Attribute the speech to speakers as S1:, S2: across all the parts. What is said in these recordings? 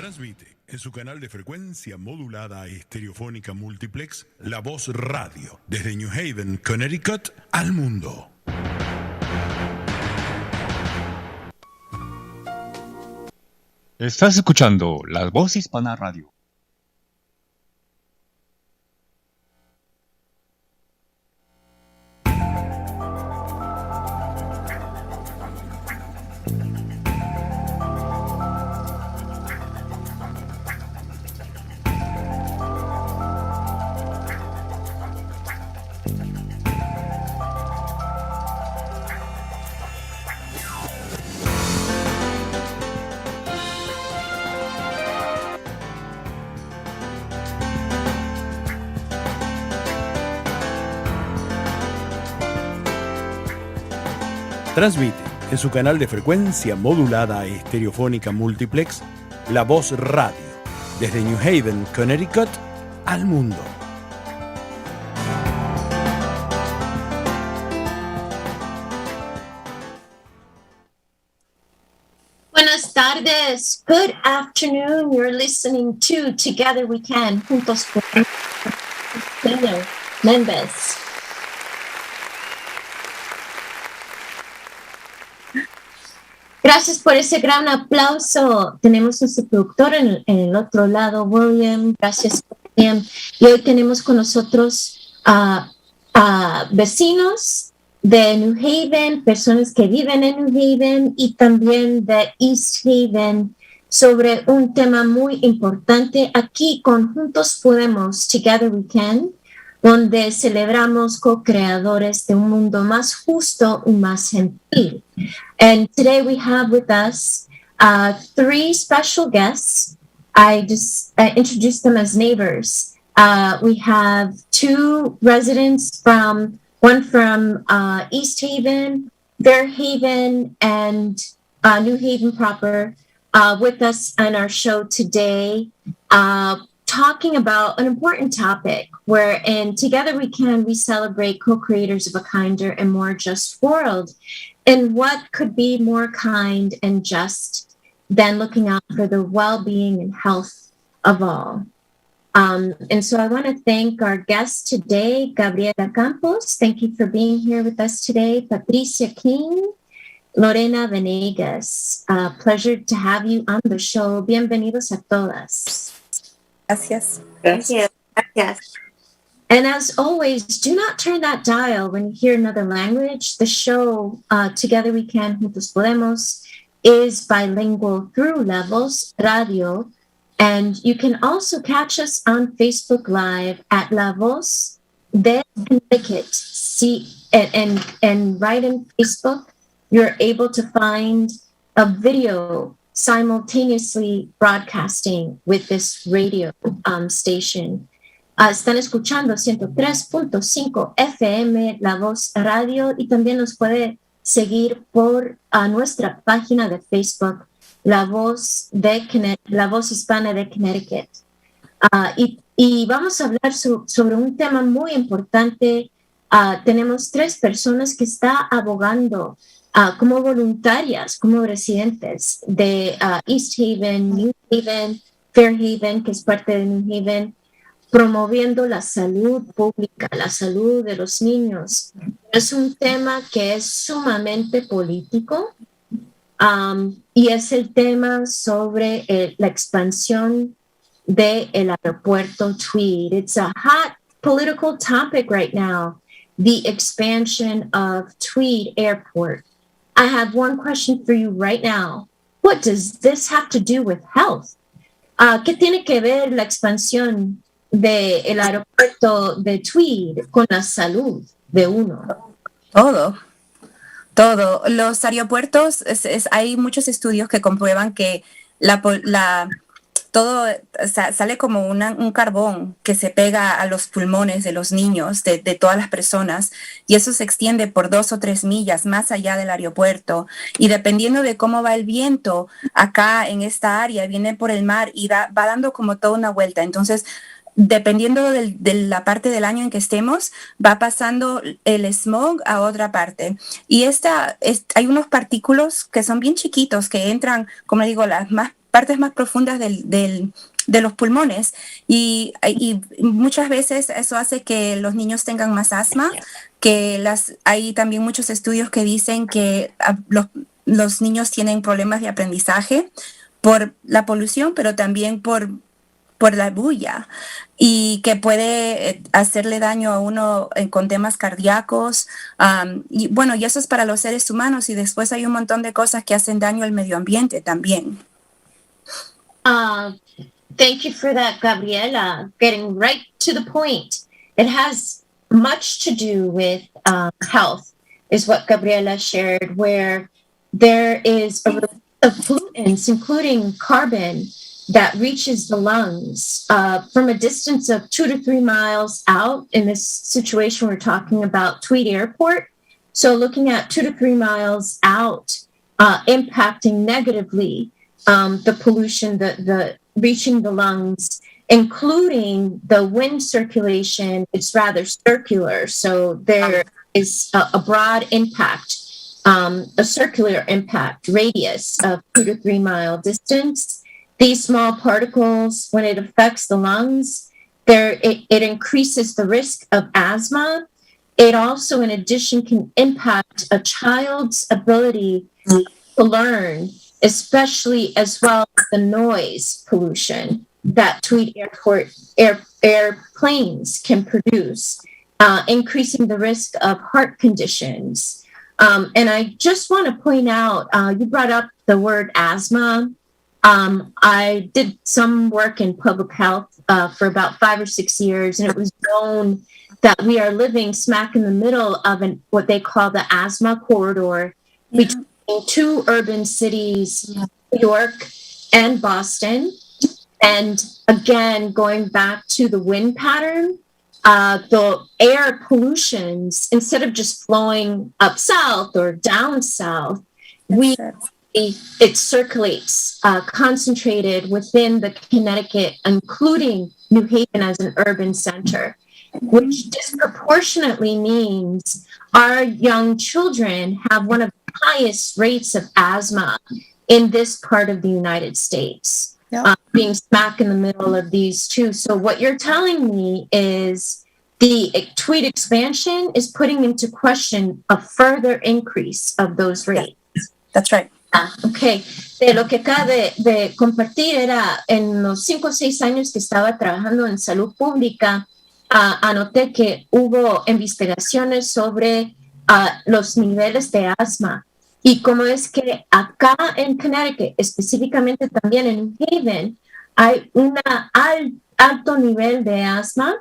S1: Transmite en su canal de frecuencia modulada estereofónica multiplex La Voz Radio desde New Haven, Connecticut al mundo.
S2: Estás escuchando La Voz Hispana Radio.
S1: Transmite en su canal de frecuencia modulada estereofónica multiplex La Voz Radio desde New Haven, Connecticut al mundo.
S3: Buenas tardes. Good afternoon. You're listening to Together We Can, juntos por Méndez. Gracias por ese gran aplauso. Tenemos nuestro productor en el otro lado, William. Gracias, William. Y hoy tenemos con nosotros a vecinos de New Haven, personas que viven en New Haven y también de East Haven sobre un tema muy importante. Aquí con Juntos Podemos, Together We Can, donde celebramos co-creadores de un mundo más justo y más gentil. And today we have with us three special guests. I just introduced them as neighbors. We have two residents one from East Haven, Fair Haven, and New Haven proper with us on our show today, talking about an important topic where in Together we celebrate co-creators of a kinder and more just world. And what could be more kind and just than looking out for the well-being and health of all? And so I want to thank our guests today, Gabriela Campos. Thank you for being here with us today. Patricia King, Lorena Venegas. Pleasure to have you on the show. Bienvenidos a todas.
S4: Gracias.
S3: Thank you. Gracias. And as always, do not turn that dial when you hear another language. The show, Together We Can, Juntos Podemos, is bilingual through La Voz Radio. And you can also catch us on Facebook Live at La Voz de Connecticut. And right in Facebook, you're able to find a video simultaneously broadcasting with this radio station. Están escuchando 103.5 FM, La Voz Radio, y también nos puede seguir por nuestra página de Facebook, La Voz Hispana de Connecticut. Y vamos a hablar sobre un tema muy importante. Tenemos tres personas que están abogando como voluntarias, como residentes de East Haven, New Haven, Fair Haven, que es parte de New Haven, promoviendo la salud pública, la salud de los niños. Es un tema que es sumamente político y es el tema sobre la expansión del aeropuerto Tweed. It's a hot political topic right now, the expansion of Tweed Airport. I have one question for you right now. What does this have to do with health? ¿Qué tiene que ver la expansión del aeropuerto de Tweed con la salud de uno?
S4: Todo. Los aeropuertos, hay muchos estudios que comprueban que todo sale como un carbón que se pega a los pulmones de los niños, de todas las personas, y eso se extiende por 2 o 3 millas más allá del aeropuerto. Y dependiendo de cómo va el viento acá en esta área, viene por el mar y va dando como toda una vuelta. Entonces, dependiendo de la parte del año en que estemos, va pasando el smog a otra parte. Y hay unos partículos que son bien chiquitos, que entran, como digo, las más partes más profundas de los pulmones y muchas veces eso hace que los niños tengan más asma, hay también muchos estudios que dicen que los niños tienen problemas de aprendizaje por la polución, pero también por la bulla y que puede hacerle daño a uno con temas cardíacos. Y bueno, y eso es para los seres humanos y después hay un montón de cosas que hacen daño al medio ambiente también.
S3: Thank you for that, Gabriela. Getting right to the point. It has much to do with health, is what Gabriela shared, where there is a release of pollutants, including carbon, that reaches the lungs from a distance of 2 to 3 miles out. In this situation, we're talking about Tweed Airport. So looking at 2 to 3 miles out, impacting negatively the pollution, the reaching the lungs, including the wind circulation. It's rather circular. So there is a broad impact, a circular impact radius of 2 to 3 mile distance. These small particles, when it affects the lungs, it increases the risk of asthma. It also, in addition, can impact a child's ability to learn, especially as well as the noise pollution that Tweed Airport airplanes can produce, increasing the risk of heart conditions. And I just want to point out, you brought up the word asthma. I did some work in public health for about 5 or 6 years, and it was known that we are living smack in the middle of what they call the asthma corridor between 2 urban cities, New York and Boston. And again, going back to the wind pattern, the air pollutions, instead of just flowing up south or down south, it circulates concentrated within the Connecticut, including New Haven as an urban center, which disproportionately means our young children have one of the highest rates of asthma in this part of the United States, being smack in the middle of these two. So what you're telling me is the Tweed expansion is putting into question a further increase of those rates.
S4: Yeah. That's right.
S3: Ok, de lo que acaba de compartir era en los 5 o 6 años que estaba trabajando en salud pública, anoté que hubo investigaciones sobre los niveles de asma y cómo es que acá en Connecticut, específicamente también en New Haven, hay un alto nivel de asma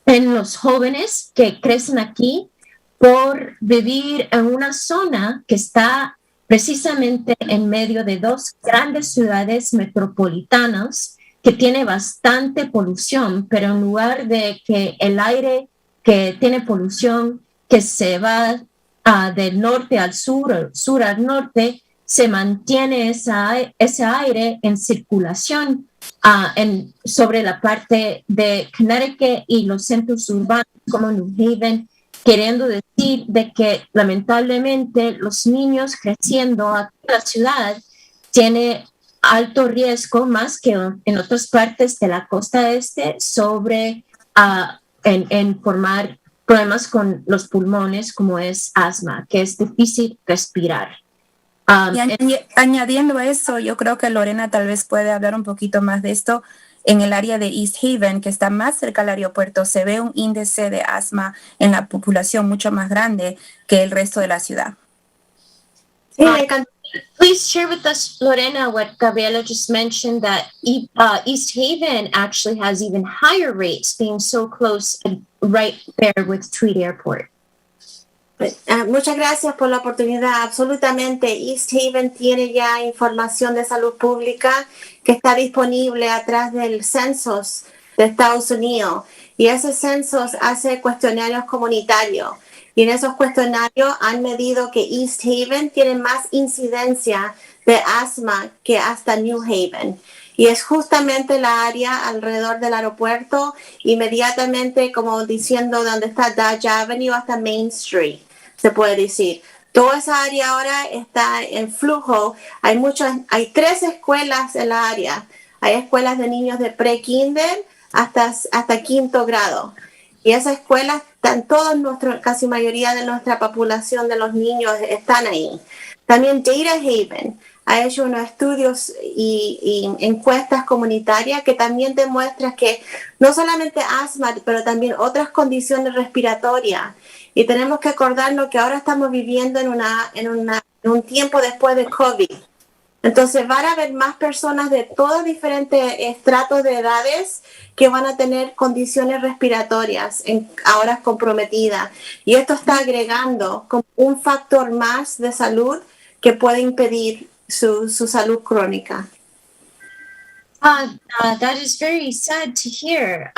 S3: en los jóvenes que crecen aquí por vivir en una zona que está precisamente en medio de 2 grandes ciudades metropolitanas que tiene bastante polución, pero en lugar de que el aire que tiene polución, que se va del norte al sur al norte, se mantiene ese aire en circulación sobre la parte de Connecticut y los centros urbanos como New Haven, queriendo decir de que lamentablemente los niños creciendo aquí en la ciudad tiene alto riesgo, más que en otras partes de la costa este, sobre en formar problemas con los pulmones como es asma, que es difícil respirar.
S4: Y añadiendo eso, yo creo que Lorena tal vez puede hablar un poquito más de esto. En el área de East Haven, que está más cerca al aeropuerto, se ve un índice de asma en la población mucho más grande que el resto de la ciudad.
S3: Please share with us, Lorena, what Gabriela just mentioned, that East Haven actually has even higher rates, being so close and right there with Tweed Airport.
S5: Muchas gracias por la oportunidad. Absolutamente, East Haven tiene ya información de salud pública que está disponible a través del census de Estados Unidos, y ese census hace cuestionarios comunitarios, y en esos cuestionarios han medido que East Haven tiene más incidencia de asma que hasta New Haven, y es justamente la área alrededor del aeropuerto, inmediatamente como diciendo donde está Dodge Avenue hasta Main Street, se puede decir. Toda esa área ahora está en flujo. Hay 3 escuelas en la área. Hay escuelas de niños de pre-kinder hasta quinto grado. Y esas escuelas están casi mayoría de nuestra población de los niños están ahí. También Data Haven ha hecho unos estudios y encuestas comunitarias que también demuestran que no solamente asma, pero también otras condiciones respiratorias. Y tenemos que acordarnos que ahora estamos viviendo en un tiempo después de COVID. Entonces van a haber más personas de todos diferentes estratos de edades que van a tener condiciones respiratorias ahora comprometidas. Y esto está agregando como un factor más de salud que puede impedir su salud crónica.
S3: That is very sad to hear.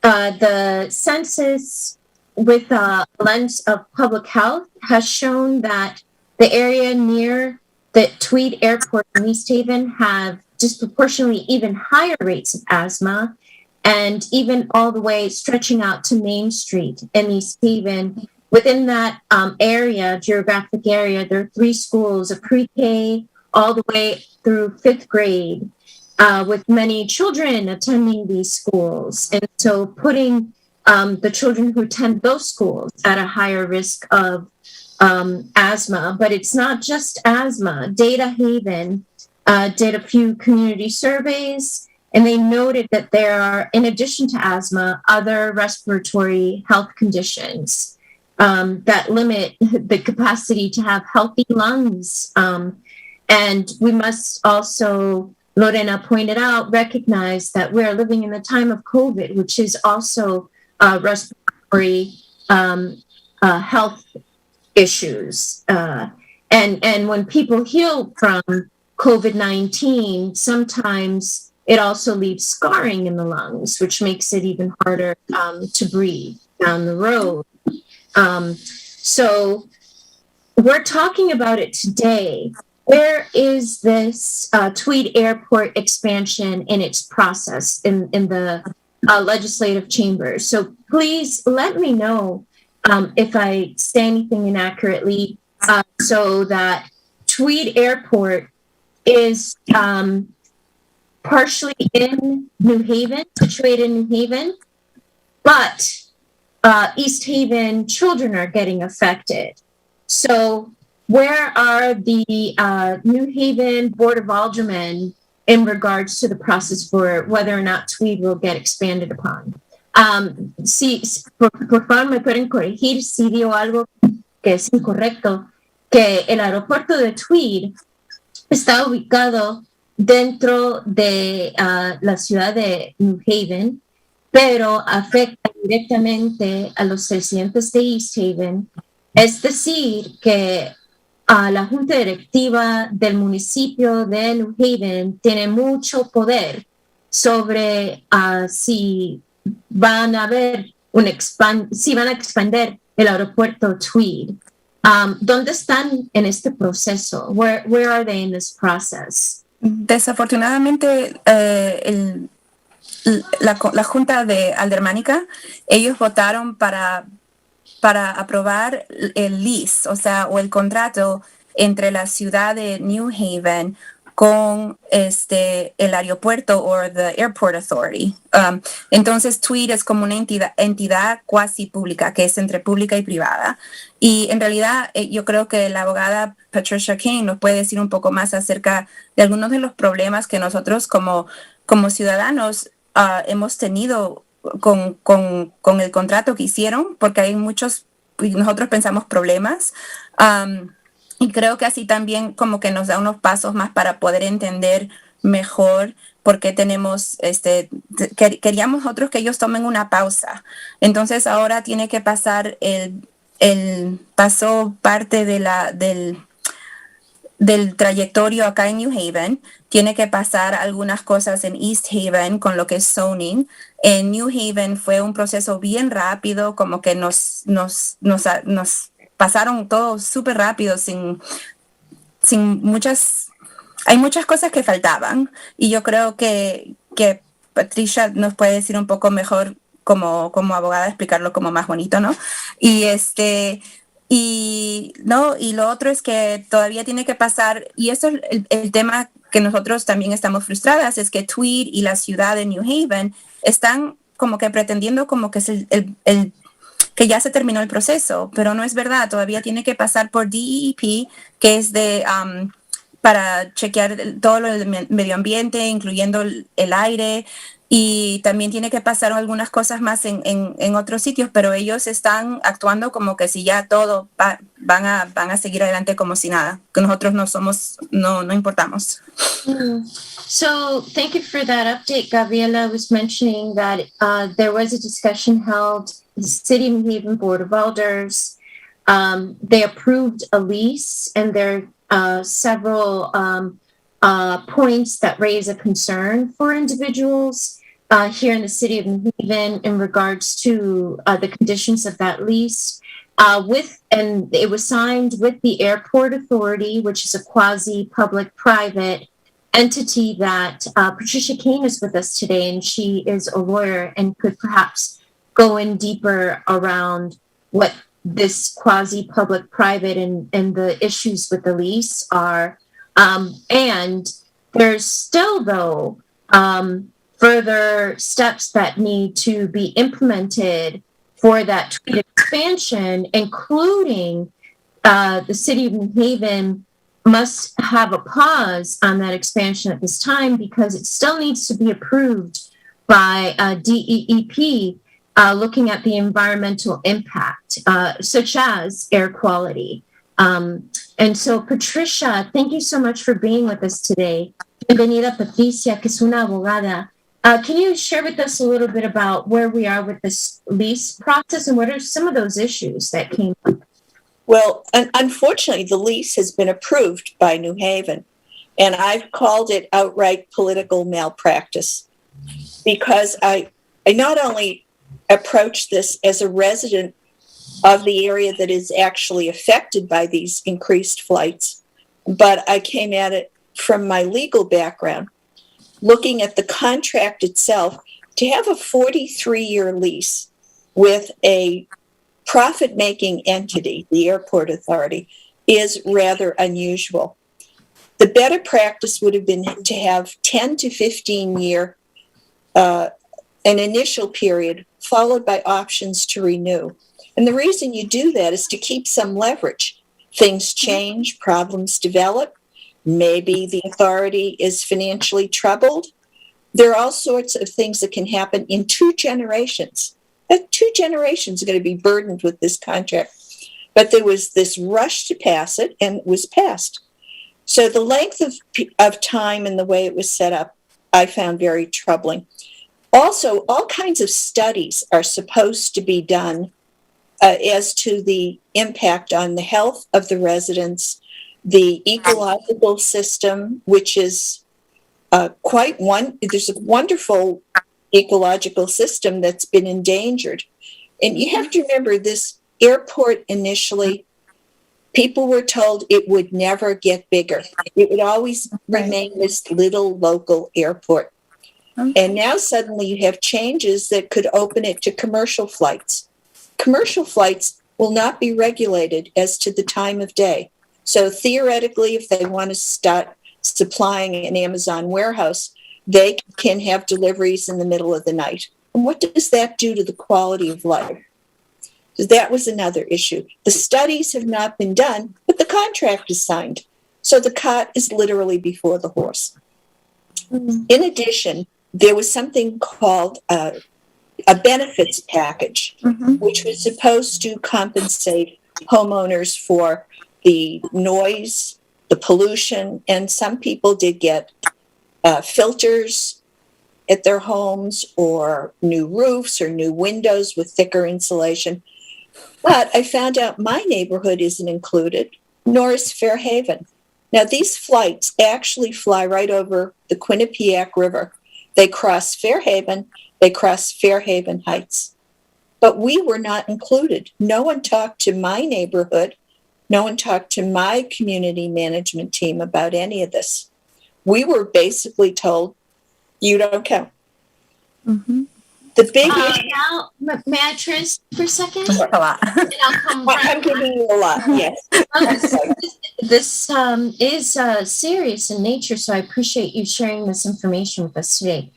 S3: The census with a lens of public health has shown that the area near the Tweed Airport in East Haven have disproportionately even higher rates of asthma, and even all the way stretching out to Main Street in East Haven. Within that geographic area, there are 3 schools, a pre-K all the way through 5th grade, with many children attending these schools. And so putting the children who attend those schools at a higher risk of asthma. But it's not just asthma. Data Haven did a few community surveys, and they noted that there are, in addition to asthma, other respiratory health conditions that limit the capacity to have healthy lungs. And we must also, Lorena pointed out, recognize that we're living in the time of COVID, which is also respiratory health issues. And when people heal from COVID-19, sometimes it also leaves scarring in the lungs, which makes it even harder to breathe down the road. So we're talking about it today. Where is this Tweed Airport expansion in its process in the legislative chambers? So please let me know if I say anything inaccurately, so that Tweed Airport is partially in New Haven, situated in New Haven, but East Haven children are getting affected. So where are the New Haven Board of Aldermen in regards to the process for whether or not Tweed will get expanded upon? Por favor, me pueden corregir si digo algo que es incorrecto, que el aeropuerto de Tweed está ubicado dentro de la ciudad de New Haven, pero afecta directamente a los residentes de East Haven. Es decir, que la junta directiva del municipio de New Haven tiene mucho poder sobre si van a expandir el aeropuerto Tweed. ¿Dónde están en este proceso? Where are they in this process?
S4: Desafortunadamente, la Junta de Aldermánica, ellos votaron para aprobar el lease, o el contrato entre la ciudad de New Haven con el aeropuerto o the Airport Authority. Entonces, Tweed es como una entidad cuasi pública, que es entre pública y privada. Y en realidad, yo creo que la abogada Patricia King nos puede decir un poco más acerca de algunos de los problemas que nosotros como ciudadanos hemos tenido con el contrato que hicieron, porque hay muchos, nosotros pensamos problemas. Y creo que así también como que nos da unos pasos más para poder entender mejor por qué tenemos, queríamos nosotros que ellos tomen una pausa. Entonces ahora tiene que pasar pasó parte de del trayectorio acá en New Haven, tiene que pasar algunas cosas en East Haven con lo que es zoning. En New Haven fue un proceso bien rápido, como que nos pasaron todo súper rápido, sin hay muchas cosas que faltaban, y yo creo que Patricia nos puede decir un poco mejor como abogada, explicarlo como más bonito, ¿no? Y Y no, y lo otro es que todavía tiene que pasar, y eso es el tema que nosotros también estamos frustradas, es que Tweed y la ciudad de New Haven están como que pretendiendo como que es que ya se terminó el proceso, pero no es verdad, todavía tiene que pasar por DEP, que es para chequear todo lo del medio ambiente, incluyendo el aire, y también tiene que pasar algunas cosas más en otros sitios, pero ellos están actuando como que si ya todo van a seguir adelante como si nada, que nosotros no importamos.
S3: So thank you for that update. Gabriela was mentioning that there was a discussion held, the City of New Haven Board of Elders, they approved a lease, and there are several points that raise a concern for individuals here in the City of New Haven in regards to the conditions of that lease. And it was signed with the Airport Authority, which is a quasi-public-private entity that Patricia Kane is with us today, and she is a lawyer and could perhaps go in deeper around what this quasi-public-private and the issues with the lease are. And there's still, though, further steps that need to be implemented for that Tweed expansion, including the City of New Haven must have a pause on that expansion at this time because it still needs to be approved by DEEP, looking at the environmental impact, such as air quality. And so, Patricia, thank you so much for being with us today. Bienvenida, Patricia, que es una abogada. Can you share with us a little bit about where we are with this lease process and what are some of those issues that came up?
S6: Well, unfortunately, the lease has been approved by New Haven, and I've called it outright political malpractice because I not only approached this as a resident of the area that is actually affected by these increased flights, but I came at it from my legal background, looking at the contract itself. To have a 43-year lease with a profit-making entity, the Airport Authority, is rather unusual. The better practice would have been to have 10 to 15-year, an initial period, followed by options to renew. And the reason you do that is to keep some leverage. Things change, problems develop. Maybe the authority is financially troubled. There are all sorts of things that can happen in 2 generations. 2 generations are going to be burdened with this contract. But there was this rush to pass it, and it was passed. So the length of time and the way it was set up, I found very troubling. Also, all kinds of studies are supposed to be done as to the impact on the health of the residents, the ecological system, which is there's a wonderful ecological system that's been endangered. And you have to remember, this airport initially, people were told it would never get bigger. It would always remain this little local airport. And now suddenly you have changes that could open it to commercial flights. Commercial flights will not be regulated as to the time of day. So theoretically, if they want to start supplying an Amazon warehouse, they can have deliveries in the middle of the night. And what does that do to the quality of life? So that was another issue. The studies have not been done, but the contract is signed. So the cart is literally before the horse. In addition, there was something called a benefits package, which was supposed to compensate homeowners for the noise, the pollution, and some people did get filters at their homes or new roofs or new windows with thicker insulation. But I found out my neighborhood isn't included, nor is Fairhaven. Now, these flights actually fly right over the Quinnipiac River. They cross Fairhaven, they cross Fairhaven Heights. But we were not included. No one talked to my neighborhood. No one talked to my community management team about any of this. We were basically told, you don't count. The big issue.
S3: may I translate for a second?
S4: A lot.
S3: And I'll come back.
S6: I'm giving you a lot, yes.
S3: This is serious in nature, so I appreciate you sharing this information with us today.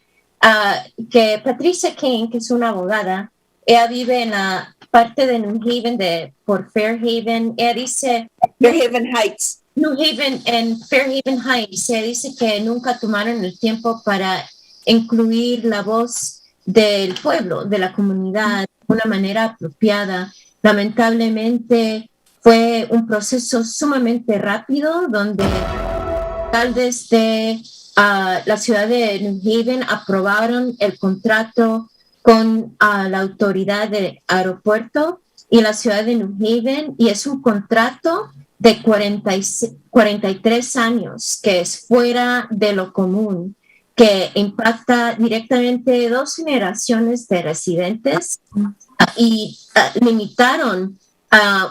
S3: Que Patricia King, que es una abogada, ella vive en la parte de New Haven, por Fairhaven. Ella dice...
S6: Fairhaven Heights.
S3: New Haven en Fairhaven Heights. Se dice que nunca tomaron el tiempo para incluir la voz del pueblo, de la comunidad, de una manera apropiada. Lamentablemente fue un proceso sumamente rápido donde alcaldes de la ciudad de New Haven aprobaron el contrato con la autoridad del aeropuerto y la ciudad de New Haven, y es un contrato de 43 años, que es fuera de lo común, que impacta directamente 2 generaciones de residentes y limitaron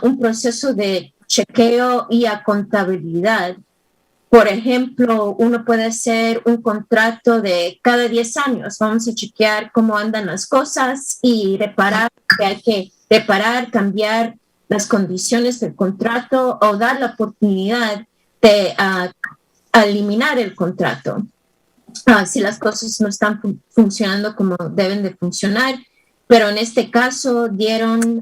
S3: un proceso de chequeo y a contabilidad. Por ejemplo, uno puede hacer un contrato de cada 10 años. Vamos a chequear cómo andan las cosas y reparar, que hay que reparar, cambiar las condiciones del contrato o dar la oportunidad de eliminar el contrato si las cosas no están funcionando como deben de funcionar. Pero en este caso dieron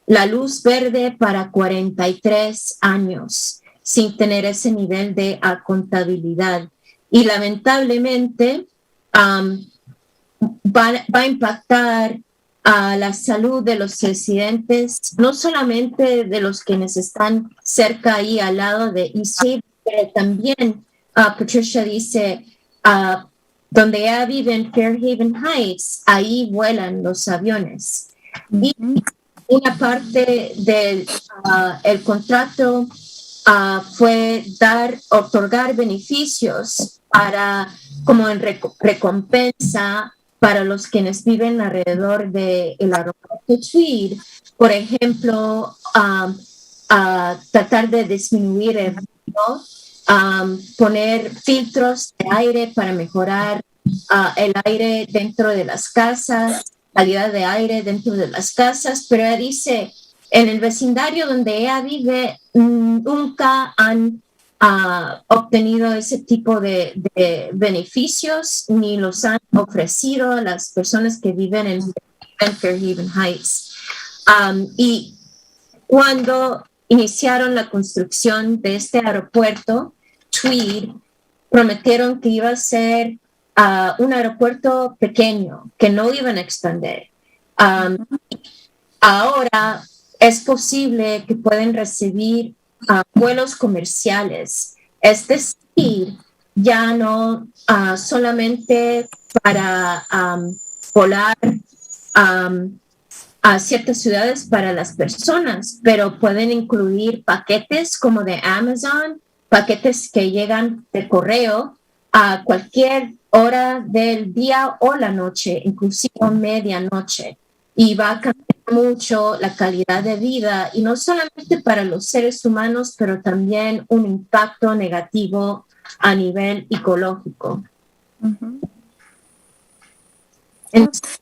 S3: la luz verde para 43 años sin tener ese nivel de contabilidad. Y lamentablemente va a impactar a la salud de los residentes, no solamente de los quienes están cerca ahí al lado de East Haven, pero también Patricia dice, donde ella vive en Fairhaven Heights, ahí vuelan los aviones. Y una parte del el contrato fue otorgar beneficios como en recompensa para los quienes viven alrededor del aeropuerto Tweed. Por ejemplo, tratar de disminuir el ruido, poner filtros de aire para mejorar el aire dentro de las casas, calidad de aire dentro de las casas. Pero ella dice, en el vecindario donde ella vive, nunca han obtenido ese tipo de beneficios, ni los han ofrecido a las personas que viven en Fairhaven Heights. Y cuando iniciaron la construcción de este aeropuerto, Tweed, prometieron que iba a ser un aeropuerto pequeño, que no iban a expandir. Ahora es posible que pueden recibir vuelos comerciales, es decir, ya no solamente para volar a ciertas ciudades para las personas, pero pueden incluir paquetes como de Amazon, paquetes que llegan de correo a cualquier hora del día o la noche, inclusive medianoche, y va a cambiar mucho la calidad de vida, y no solamente para los seres humanos, pero también un impacto negativo a nivel ecológico.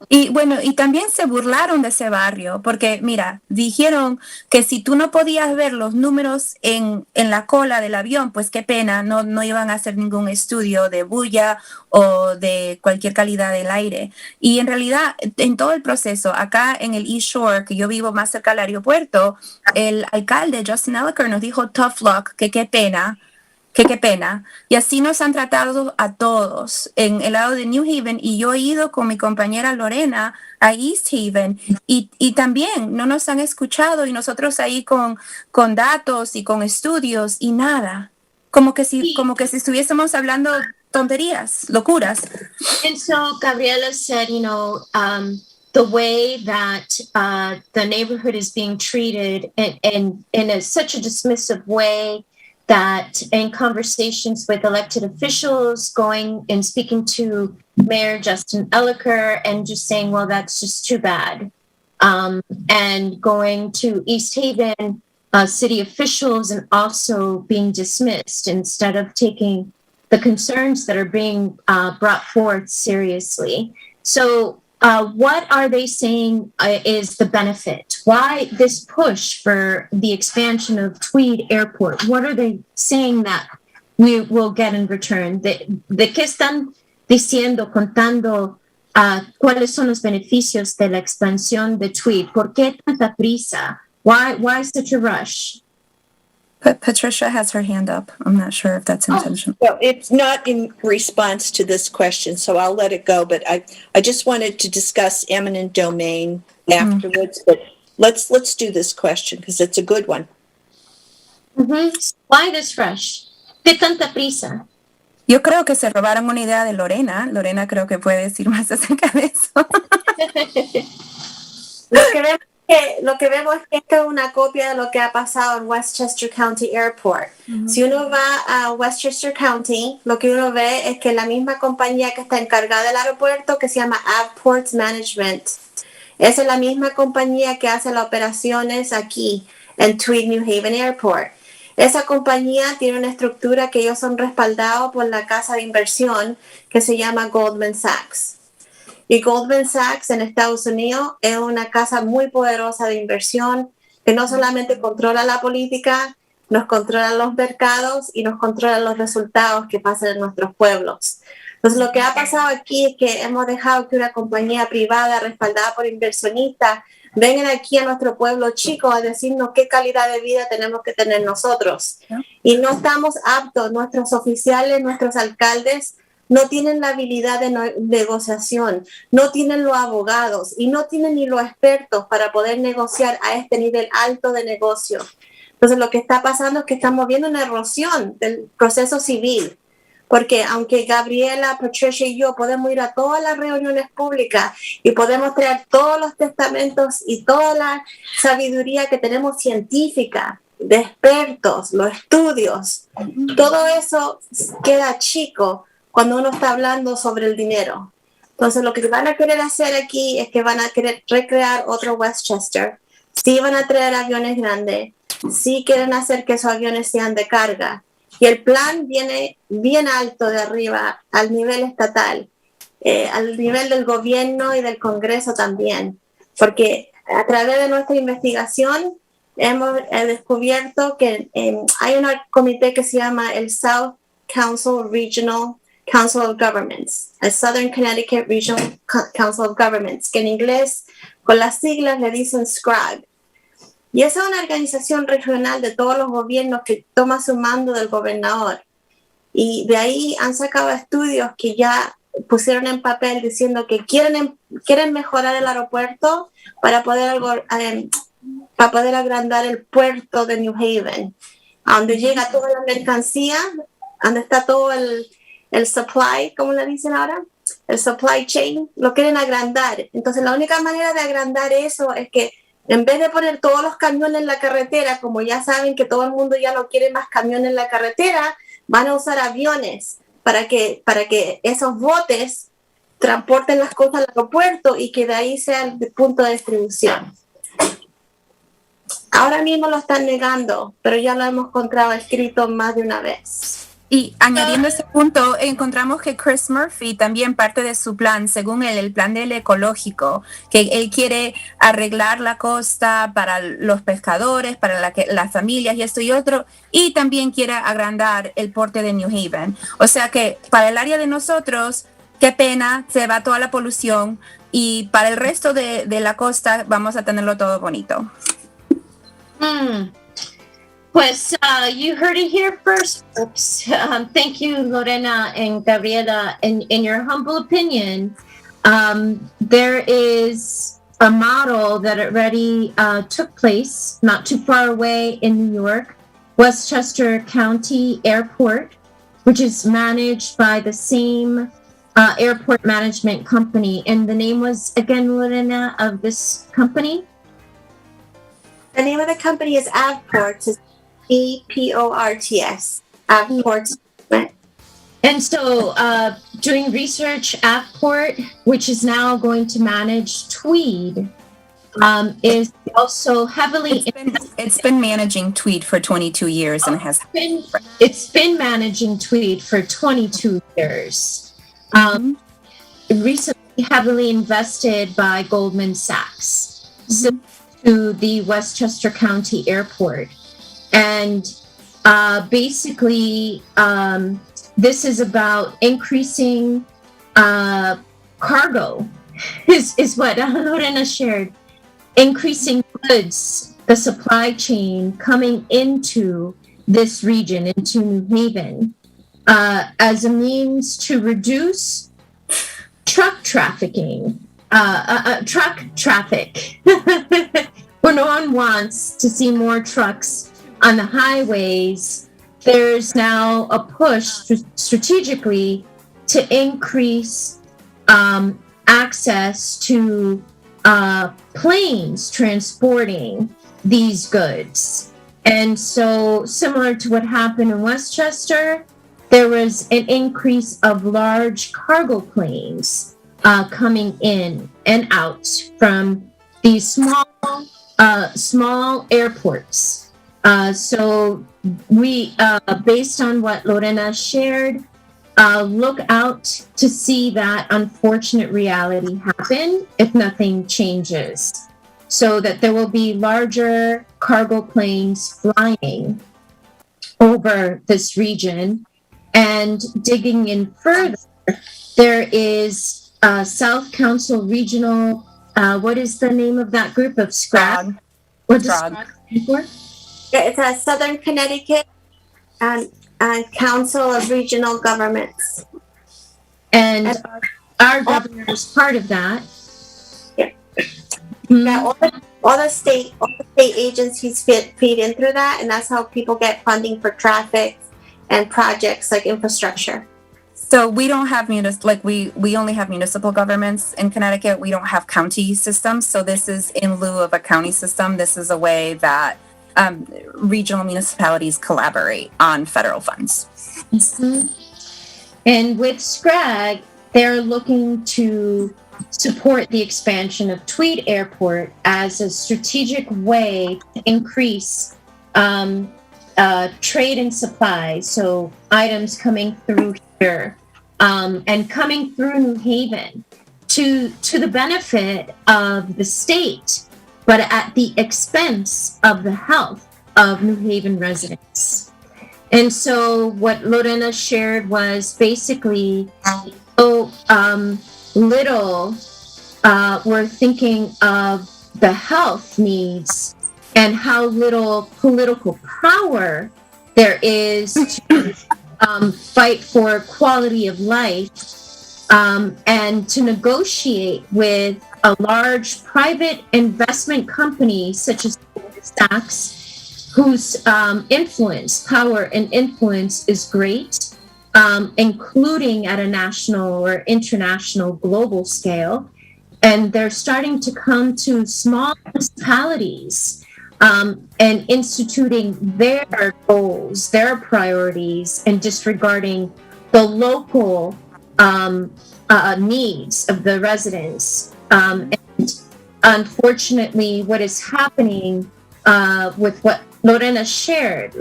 S4: Y bueno, y también se burlaron de ese barrio, porque mira, dijeron que si tú no podías ver los números en la cola del avión, pues qué pena, no iban a hacer ningún estudio de bulla o de cualquier calidad del aire. Y en realidad, en todo el proceso, acá en el East Shore, que yo vivo más cerca del aeropuerto, el alcalde Justin Elliker nos dijo tough luck, que qué pena. Qué pena. Y así nos han tratado a todos en el lado de New Haven, y yo he ido con mi compañera Lorena a East Haven y también no nos han escuchado, y nosotros ahí con datos y con estudios y nada. Como que si estuviésemos hablando tonterías, locuras.
S3: And so Gabriela said, the way that the neighborhood is being treated in such a dismissive way, that in conversations with elected officials, going and speaking to Mayor Justin Elliker and just saying, well, that's just too bad. And going to East Haven city officials and also being dismissed instead of taking the concerns that are being brought forth seriously. So what are they saying is the benefit? Why this push for the expansion of Tweed Airport? What are they saying that we will get in return? ¿De qué están diciendo, contando cuáles son los beneficios de la expansión de Tweed? ¿Por qué tanta prisa? Why such a rush?
S4: But Patricia has her hand up. I'm not sure if that's intentional.
S6: Well, it's not in response to this question, so I'll let it go. But I just wanted to discuss eminent domain afterwards. But let's do this question because it's a good one.
S3: Why this rush? ¿Qué tanta prisa?
S4: Yo creo que se robaron una idea de Lorena. Lorena creo que puede decir más acerca de eso.
S5: Lo que vemos es que esta es una copia de lo que ha pasado en Westchester County Airport. Si uno va a Westchester County, lo que uno ve es que la misma compañía que está encargada del aeropuerto, que se llama Airport Management, esa es la misma compañía que hace las operaciones aquí en Tweed, New Haven Airport. Esa compañía tiene una estructura que ellos son respaldados por la casa de inversión que se llama Goldman Sachs. Y Goldman Sachs en Estados Unidos es una casa muy poderosa de inversión que no solamente controla la política, nos controla los mercados y nos controla los resultados que pasan en nuestros pueblos. Entonces, lo que ha pasado aquí es que hemos dejado que una compañía privada respaldada por inversionistas vengan aquí a nuestro pueblo chico a decirnos qué calidad de vida tenemos que tener nosotros. Y no estamos aptos, nuestros oficiales, nuestros alcaldes, no tienen la habilidad de negociación, no tienen los abogados y no tienen ni los expertos para poder negociar a este nivel alto de negocio. Entonces, lo que está pasando es que estamos viendo una erosión del proceso civil, porque aunque Gabriela, Patricia y yo podemos ir a todas las reuniones públicas y podemos traer todos los testamentos y toda la sabiduría que tenemos científica, de expertos, los estudios, todo eso queda chico cuando uno está hablando sobre el dinero. Entonces, lo que van a querer hacer aquí es que van a querer recrear otro Westchester. Sí van a traer aviones grandes. Sí quieren hacer que esos aviones sean de carga. Y el plan viene bien alto de arriba, al nivel estatal, al nivel del gobierno y del Congreso también. Porque a través de nuestra investigación hemos descubierto que hay un comité que se llama el South Regional Council of Governments, el Southern Connecticut Regional Council of Governments, que en inglés con las siglas le dicen SCRAG. Y esa es una organización regional de todos los gobiernos que toma su mando del gobernador. Y de ahí han sacado estudios que ya pusieron en papel diciendo que quieren mejorar el aeropuerto para poder agrandar el puerto de New Haven, a donde llega toda la mercancía, donde está todo el supply, ¿cómo le dicen ahora? El supply chain, lo quieren agrandar. Entonces, la única manera de agrandar eso es que en vez de poner todos los camiones en la carretera, como ya saben que todo el mundo ya no quiere más camiones en la carretera, van a usar aviones para que esos botes transporten las cosas al aeropuerto y que de ahí sea el punto de distribución. Ahora mismo lo están negando, pero ya lo hemos encontrado escrito más de una vez.
S4: Y añadiendo ese punto, encontramos que Chris Murphy también parte de su plan, según él, el plan del ecológico, que él quiere arreglar la costa para los pescadores, para las familias y esto y otro, y también quiere agrandar el puerto de New Haven. O sea que para el área de nosotros, qué pena, se va toda la polución, y para el resto de la costa vamos a tenerlo todo bonito.
S3: Pues you heard it here first, folks. Thank you, Lorena and Gabriela. In your humble opinion, there is a model that already took place not too far away in New York, Westchester County Airport, which is managed by the same airport management company. And the name was, again, Lorena, of this company?
S5: The name of the company is Avports. Eports, Avports.
S3: And so doing research, Avport, which is now going to manage Tweed, is also heavily...
S4: It's been managing Tweed for 22 years and
S3: it's been managing Tweed for 22 years. Recently heavily invested by Goldman Sachs to the Westchester County Airport. And basically, this is about increasing cargo, is what Lorena shared. Increasing goods, the supply chain coming into this region, into New Haven, as a means to reduce truck trafficking, truck traffic, where no one wants to see more trucks on the highways. There's now a push strategically to increase access to planes transporting these goods. And so, similar to what happened in Westchester, there was an increase of large cargo planes coming in and out from these small airports. So we, based on what Lorena shared, look out to see that unfortunate reality happen if nothing changes, so that there will be larger cargo planes flying over this region. And digging in further, there is South Council Regional, what is the name of that group of SCRAG? What does SCRAG stand for?
S5: It's a Southern Connecticut and Council of Regional Governments.
S3: And our governor is part of that.
S5: Yeah. Yeah, all the state agencies feed in through that, and that's how people get funding for traffic and projects like infrastructure.
S4: So we don't have we only have municipal governments in Connecticut. We don't have county systems. So this is in lieu of a county system. This is a way that regional municipalities collaborate on federal funds.
S3: Mm-hmm. And with SCRAG, they're looking to support the expansion of Tweed Airport as a strategic way to increase trade and supply. So items coming through here and coming through New Haven to the benefit of the state, but at the expense of the health of New Haven residents. And so what Lorena shared was basically little we're thinking of the health needs and how little political power there is to fight for quality of life and to negotiate with a large private investment company such as Sachs, whose power and influence is great, including at a national or international global scale. And they're starting to come to small municipalities and instituting their goals, their priorities, and disregarding the local needs of the residents. And unfortunately, what is happening with what Lorena shared,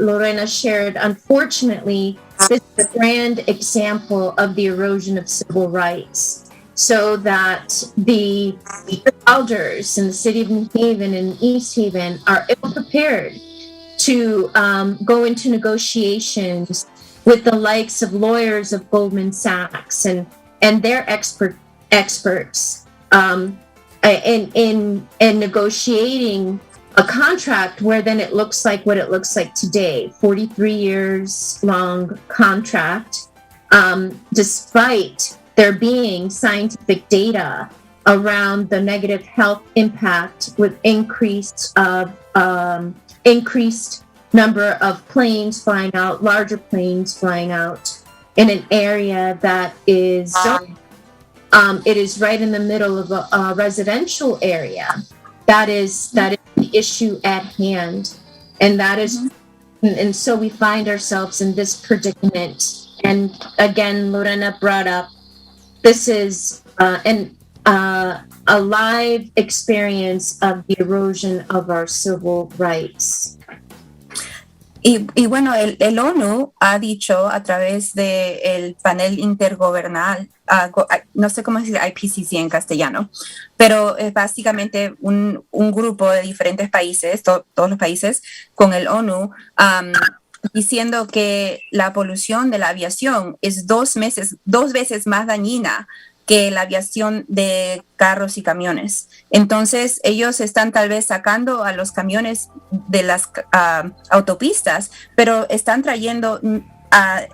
S3: unfortunately, this is a grand example of the erosion of civil rights. So that the elders in the city of New Haven and East Haven are ill prepared to go into negotiations with the likes of lawyers of Goldman Sachs and their experts in negotiating a contract where then it looks like what it looks like today, 43 years long contract, despite there being scientific data around the negative health impact with increased number of planes flying out, larger planes flying out in an area that is it is right in the middle of a residential area. That is the issue at hand, and that is, and so we find ourselves in this predicament. And again, Lorena brought up, this is a live experience of the erosion of our civil rights.
S4: Y bueno, el ONU ha dicho a través del panel intergubernamental, no sé cómo decir IPCC en castellano, pero es básicamente un grupo de diferentes países, todos los países, con el ONU, diciendo que la polución de la aviación es dos veces más dañina que la aviación de carros y camiones. Entonces, ellos están tal vez sacando a los camiones de las autopistas, pero están trayendo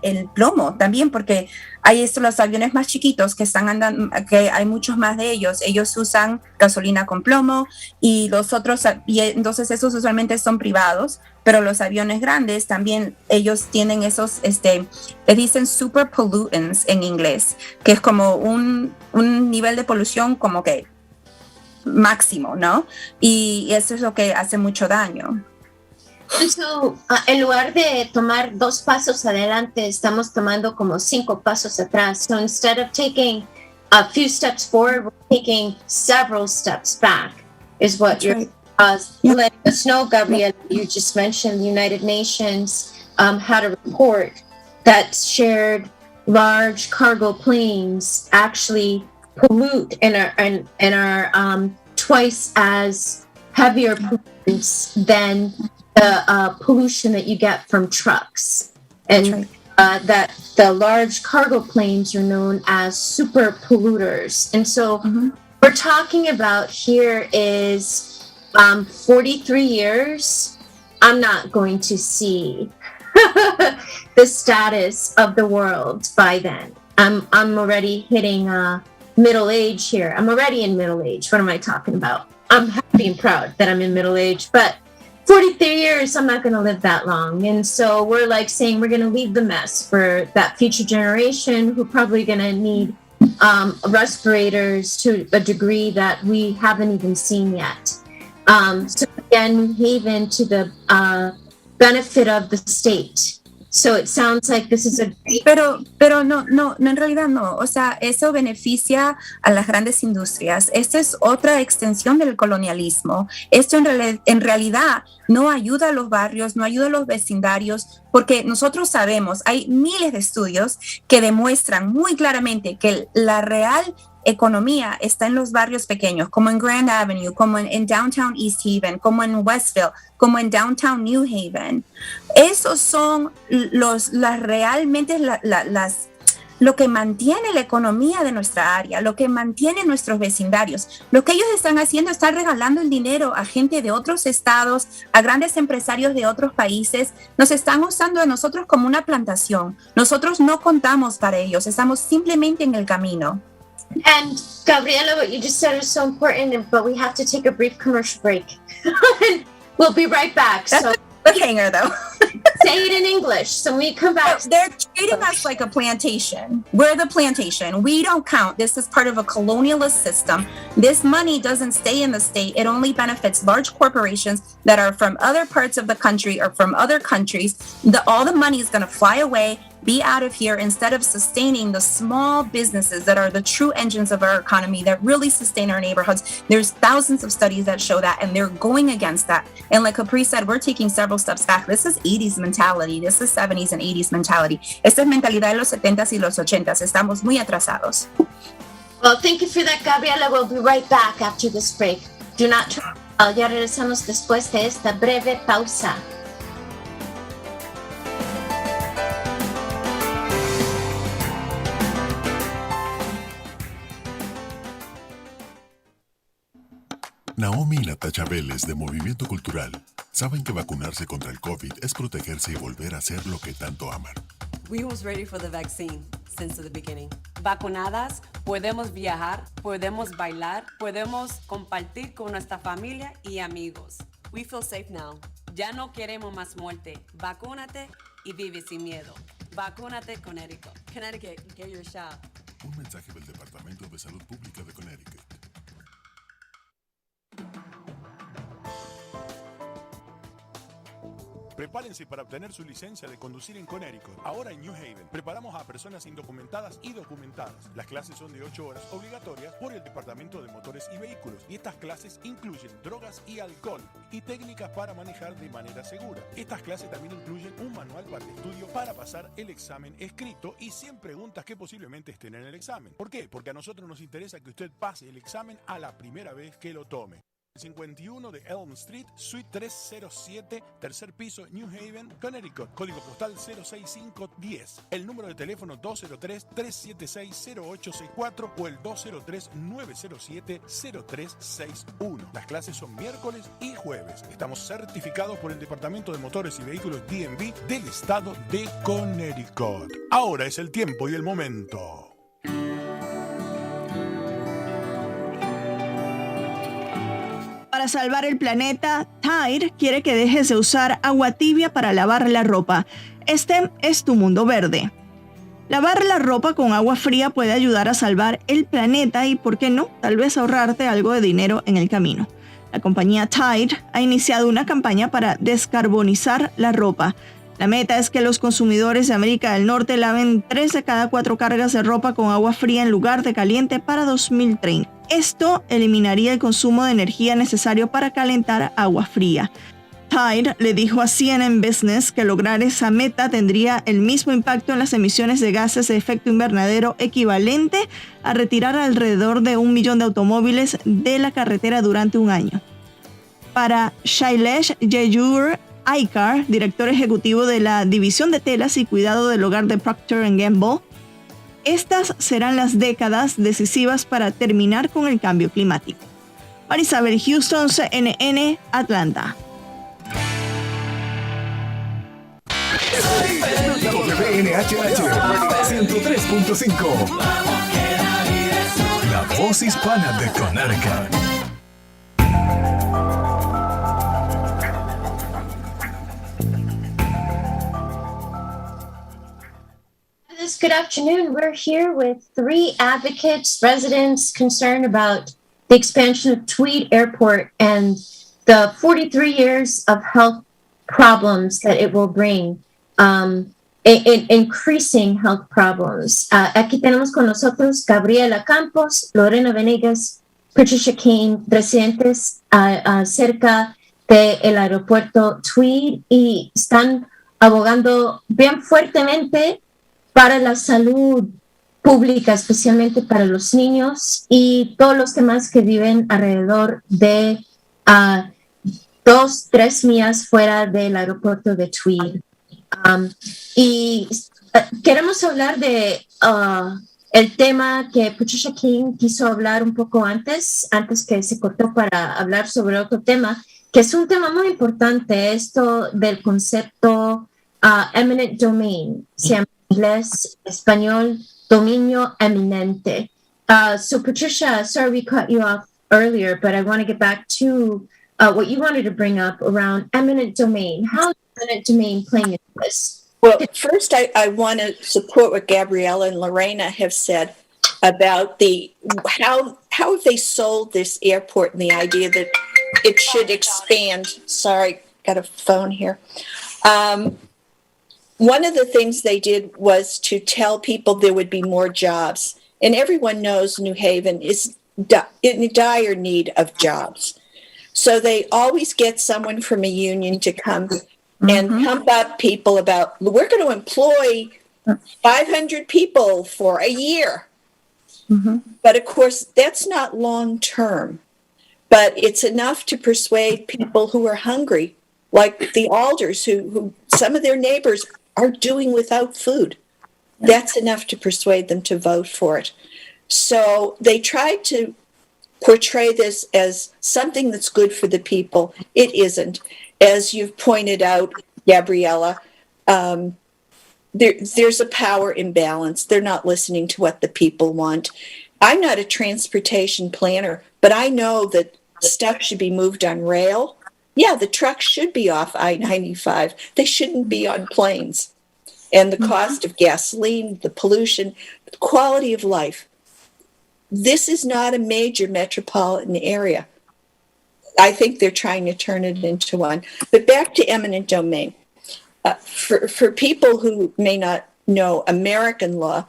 S4: el plomo también, porque hay los aviones más chiquitos que están andando, que hay muchos más de ellos usan gasolina con plomo y los otros, y entonces esos usualmente son privados, pero los aviones grandes también, ellos tienen esos, le dicen super pollutants en inglés, que es como un nivel de polución como que máximo, ¿no? Y eso es lo que hace mucho daño.
S3: So, en lugar de tomar 2 pasos adelante, estamos tomando como 5 pasos atrás. So instead of taking a few steps forward, we're taking several steps back, is what you're letting us know, Gabriela. You just mentioned the United Nations had a report that shared large cargo planes actually pollute and are twice as heavier pollutants than the pollution that you get from trucks. And that the large cargo planes are known as super polluters. And so we're talking about here is 43 years. I'm not going to see the status of the world by then. I'm already hitting middle age here. I'm already in middle age. What am I talking about? I'm happy and proud that I'm in middle age, but 43 years, I'm not going to live that long. And so we're like saying we're going to leave the mess for that future generation who probably going to need respirators to a degree that we haven't even seen yet. So again, New Haven to the benefit of the state. So it sounds like this is a great...
S4: Pero no, en realidad no. O sea, eso beneficia a las grandes industrias. Esta es otra extensión del colonialismo. Esto en realidad no ayuda a los barrios, no ayuda a los vecindarios, porque nosotros sabemos, hay miles de estudios que demuestran muy claramente que la real economía está en los barrios pequeños, como en Grand Avenue, como en Downtown East Haven, como en Westville, como en Downtown New Haven. Esos son realmente lo que mantiene la economía de nuestra área, lo que mantiene nuestros vecindarios. Lo que ellos están haciendo es estar regalando el dinero a gente de otros estados, a grandes empresarios de otros países. Nos están usando a nosotros como una plantación. Nosotros no contamos para ellos, estamos simplemente en el camino.
S3: And Gabriela, what you just said is so important, but we have to take a brief commercial break. We'll be right back.
S4: That's
S3: so
S4: a hanger, though.
S3: say it in English. So when we come back.
S4: They're treating us like a plantation. We're the plantation. We don't count. This is part of a colonialist system. This money doesn't stay in the state. It only benefits large corporations that are from other parts of the country or from other countries. All the money is going to fly away, be out of here, instead of sustaining the small businesses that are the true engines of our economy that really sustain our neighborhoods. There's thousands of studies that show that, and they're going against that. And like Caprice said, we're taking several steps back. This is 80s mentality. This is 70s and 80s mentality. Esta es mentalidad de los 70s y los 80s. Estamos muy atrasados.
S3: Well, thank you for that, Gabriela. We'll be right back after this break. Do not turn. Ya regresamos después de esta breve pausa.
S7: Naomi y Natacha Vélez de Movimiento Cultural saben que vacunarse contra el COVID es protegerse y volver a hacer lo que tanto aman.
S8: We was ready for the vaccine since the beginning. Vacunadas, podemos viajar, podemos bailar, podemos compartir con nuestra familia y amigos. We feel safe now. Ya no queremos más muerte. Vacúnate y vive sin miedo. Vacúnate, Connecticut. Connecticut, get your shot.
S7: Un mensaje del Departamento de Salud Pública de Connecticut.
S1: Prepárense para obtener su licencia de conducir en Connecticut. Ahora en New Haven, preparamos a personas indocumentadas y documentadas. Las clases son de 8 horas obligatorias por el Departamento de Motores y Vehículos. Y estas clases incluyen drogas y alcohol y técnicas para manejar de manera segura. Estas clases también incluyen un manual para el estudio para pasar el examen escrito y 100 preguntas que posiblemente estén en el examen. ¿Por qué? Porque a nosotros nos interesa que usted pase el examen a la primera vez que lo tome. 51 de Elm Street, Suite 307, tercer piso, New Haven, Connecticut, código postal 06510. El número de teléfono 203-376-0864 o el 203-907-0361. Las clases son miércoles y jueves. Estamos certificados por el Departamento de Motores y Vehículos DMV del estado de Connecticut. Ahora es el tiempo y el momento.
S9: Para salvar el planeta, Tweed quiere que dejes de usar agua tibia para lavar la ropa. Este es tu mundo verde. Lavar la ropa con agua fría puede ayudar a salvar el planeta y, ¿por qué no?, tal vez ahorrarte algo de dinero en el camino. La compañía Tweed ha iniciado una campaña para descarbonizar la ropa. La meta es que los consumidores de América del Norte laven 3 de cada 4 cargas de ropa con agua fría en lugar de caliente para 2030. Esto eliminaría el consumo de energía necesario para calentar agua fría. Tweed le dijo a CNN Business que lograr esa meta tendría el mismo impacto en las emisiones de gases de efecto invernadero equivalente a retirar alrededor de 1 millón de automóviles de la carretera durante un año. Para Shailesh Jayur Aikar, director ejecutivo de la División de Telas y Cuidado del Hogar de Procter & Gamble, estas serán las décadas decisivas para terminar con el cambio climático. Marisabel Houston, CNN, Atlanta.
S10: WNHH 103.5. La voz hispana de Connecticut.
S3: Good afternoon. We're here with 3 advocates, residents concerned about the expansion of Tweed Airport and the 43 years of health problems that it will bring, increasing health problems. Aquí tenemos con nosotros Gabriela Campos, Lorena Venegas, Patricia Kane, residentes cerca del aeropuerto Tweed, y están abogando bien fuertemente para la salud pública, especialmente para los niños y todos los demás que viven alrededor de 2-3 millas fuera del aeropuerto de Tweed. Queremos hablar de el tema que Patricia King quiso hablar un poco antes que se cortó para hablar sobre otro tema, que es un tema muy importante, esto del concepto eminent domain, se llama en inglés, español, dominio eminente. So Patricia, sorry we cut you off earlier, but I want to get back to what you wanted to bring up around eminent domain. How is eminent domain playing into this?
S6: Well, first, I want to support what Gabriella and Lorena have said about how have they sold this airport and the idea that it should expand. Sorry, got a phone here. One of the things they did was to tell people there would be more jobs. And everyone knows New Haven is in dire need of jobs. So they always get someone from a union to come and pump up people about, we're going to employ 500 people for a year. But of course, that's not long term. But it's enough to persuade people who are hungry, like the Alders, who some of their neighbors are doing without food. That's enough to persuade them to vote for it. So they tried to portray this as something that's good for the people. It isn't. As you've pointed out, Gabriella, there's a power imbalance. They're not listening to what the people want. I'm not a transportation planner, but I know that stuff should be moved on rail. Yeah, the trucks should be off I-95. They shouldn't be on planes. And the cost of gasoline, the pollution, the quality of life. This is not a major metropolitan area. I think they're trying to turn it into one. But back to eminent domain. For people who may not know American law,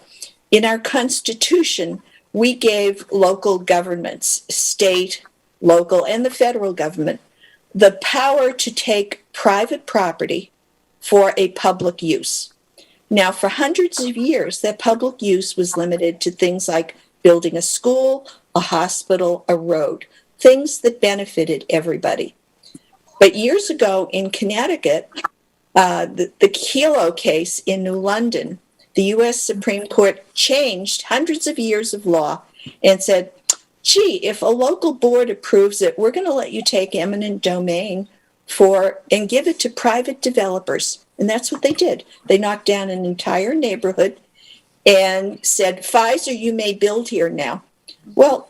S6: in our Constitution, we gave local governments, state, local, and the federal government, the power to take private property for a public use. Now, for hundreds of years, that public use was limited to things like building a school, a hospital, a road, things that benefited everybody. But years ago in Connecticut, the Kelo case in New London, the U.S. Supreme Court changed hundreds of years of law and said, gee, if a local board approves it, we're going to let you take eminent domain and give it to private developers. And that's what they did. They knocked down an entire neighborhood and said, Pfizer, you may build here now. Well,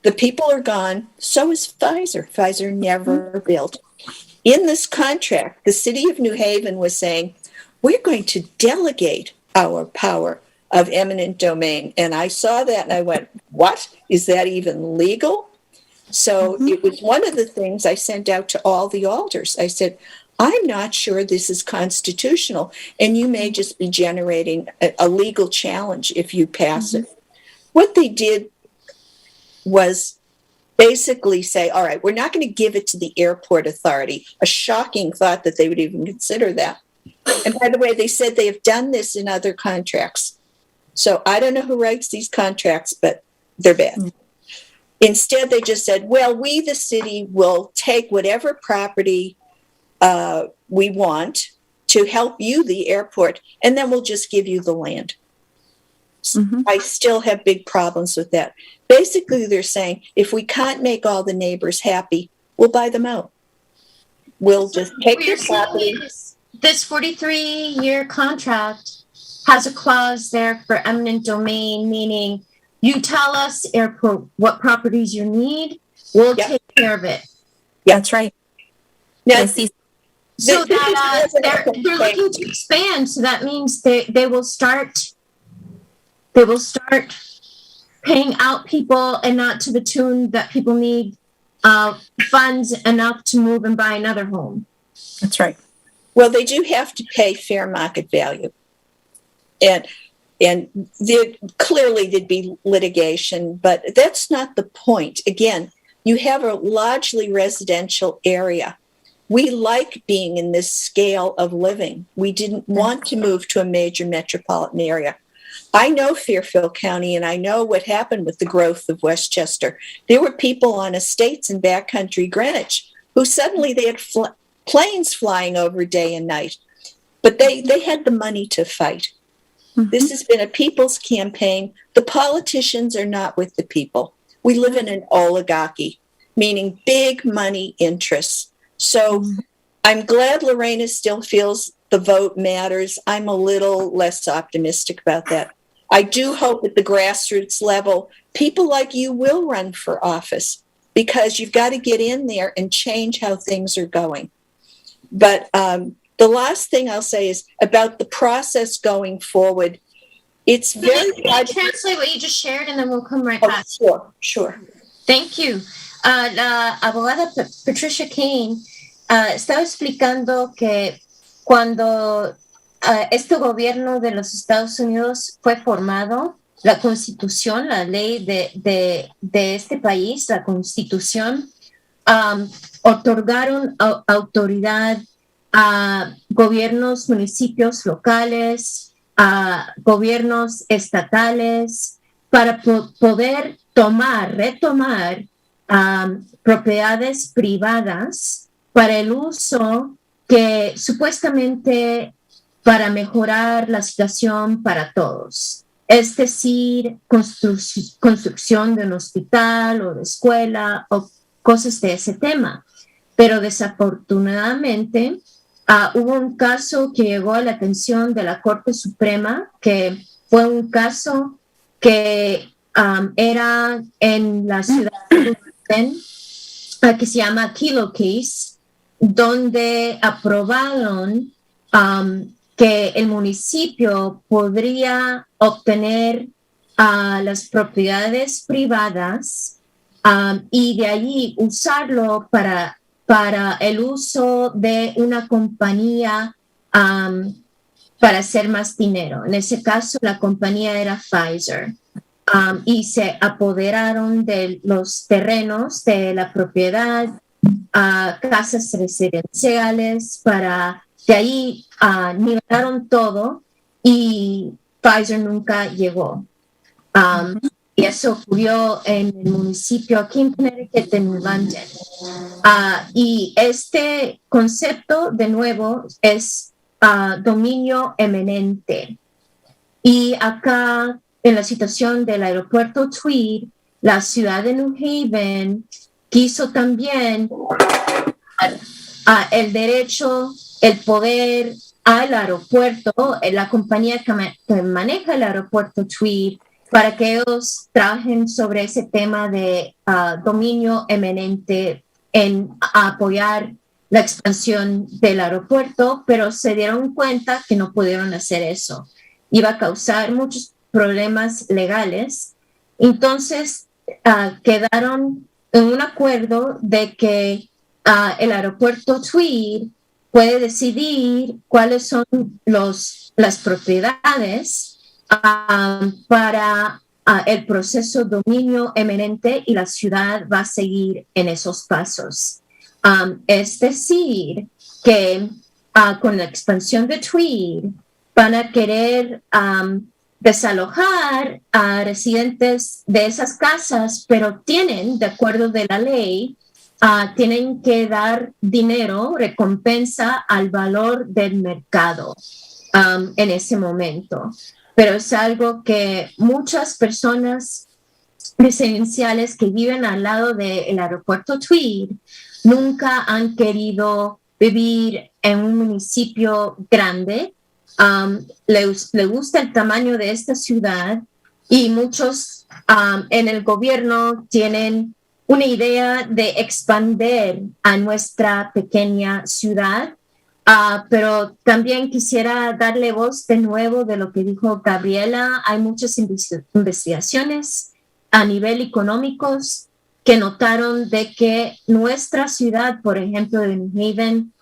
S6: the people are gone. So is Pfizer. Pfizer never built. In this contract, the city of New Haven was saying, we're going to delegate our power of eminent domain. And I saw that and I went, what? Is that even legal? So it was one of the things I sent out to all the alders. I said, I'm not sure this is constitutional, and you may just be generating a legal challenge if you pass it. What they did was basically say, all right, we're not going to give it to the airport authority. A shocking thought that they would even consider that. And by the way, they said they have done this in other contracts. So I don't know who writes these contracts, but they're bad. Instead, they just said, well, we, the city, will take whatever property we want to help you, the airport, and then we'll just give you the land. I still have big problems with that. Basically, they're saying, if we can't make all the neighbors happy, we'll buy them out. We'll just take their property.
S3: This 43-year contract has a clause there for eminent domain, meaning you tell us, airport, what properties you need, we'll take care of it.
S4: Yeah, that's right.
S3: Now, so that they're looking to expand. So that means they will start paying out people, and not to the tune that people need funds enough to move and buy another home.
S4: That's right.
S6: Well, they do have to pay fair market value. And clearly there'd be litigation, but that's not the point. Again, you have a largely residential area. We like being in this scale of living. We didn't want to move to a major metropolitan area. I know Fairfield County, and I know what happened with the growth of Westchester. There were people on estates in backcountry Greenwich who suddenly they had planes flying over day and night, but they had the money to fight. This has been a people's campaign. The politicians are not with the people. We live in an oligarchy, meaning big money interests. So I'm glad Lorena still feels the vote matters. I'm a little less optimistic about that. I do hope at the grassroots level, people like you will run for office, because you've got to get in there and change how things are going. But the last thing I'll say is about the process going forward. It's very hard
S3: to translate what you just shared, and then we'll come right back.
S6: Sure.
S3: Thank you. La abogada Patricia Kane estaba explicando que cuando este gobierno de los Estados Unidos fue formado, la Constitución, la ley de este país, la Constitución, otorgaron autoridad a gobiernos, municipios locales, a gobiernos estatales, para poder retomar propiedades privadas para el uso que supuestamente para mejorar la situación para todos. Es decir, construcción de un hospital o de escuela o cosas de ese tema. Pero desafortunadamente hubo un caso que llegó a la atención de la Corte Suprema, que fue un caso que era en la ciudad de Méndez, que se llama Kelo Case, donde aprobaron que el municipio podría obtener las propiedades privadas y de allí usarlo para el uso de una compañía para hacer más dinero. En ese caso, la compañía era Pfizer. Y se apoderaron de los terrenos de la propiedad, casas residenciales, de ahí nivelaron todo y Pfizer nunca llegó. Y eso ocurrió en el municipio aquí en Connecticut, en London. Y este concepto, de nuevo, es dominio eminente. Y acá, en la situación del aeropuerto Tweed, la ciudad de New Haven quiso también el derecho, el poder al aeropuerto, la compañía que maneja el aeropuerto Tweed, para que ellos trabajen sobre ese tema de dominio eminente en apoyar la expansión del aeropuerto, pero se dieron cuenta que no pudieron hacer eso. Iba a causar muchos problemas legales. Entonces, quedaron en un acuerdo de que el aeropuerto Tweed puede decidir cuáles son las propiedades para el proceso dominio eminente, y la ciudad va a seguir en esos pasos. Es decir, que con la expansión de Tweed van a querer desalojar a residentes de esas casas, pero tienen, de acuerdo de la ley, tienen que dar dinero, recompensa al valor del mercado en ese momento. Pero es algo que muchas personas residenciales que viven al lado del aeropuerto Tweed nunca han querido vivir en un municipio grande. Le gusta el tamaño de esta ciudad, y muchos en el gobierno tienen una idea de expandir a nuestra pequeña ciudad. Pero también quisiera darle voz de nuevo de lo que dijo Gabriela. Hay muchas investigaciones a nivel económicos que notaron de que nuestra ciudad, por ejemplo, de New Haven,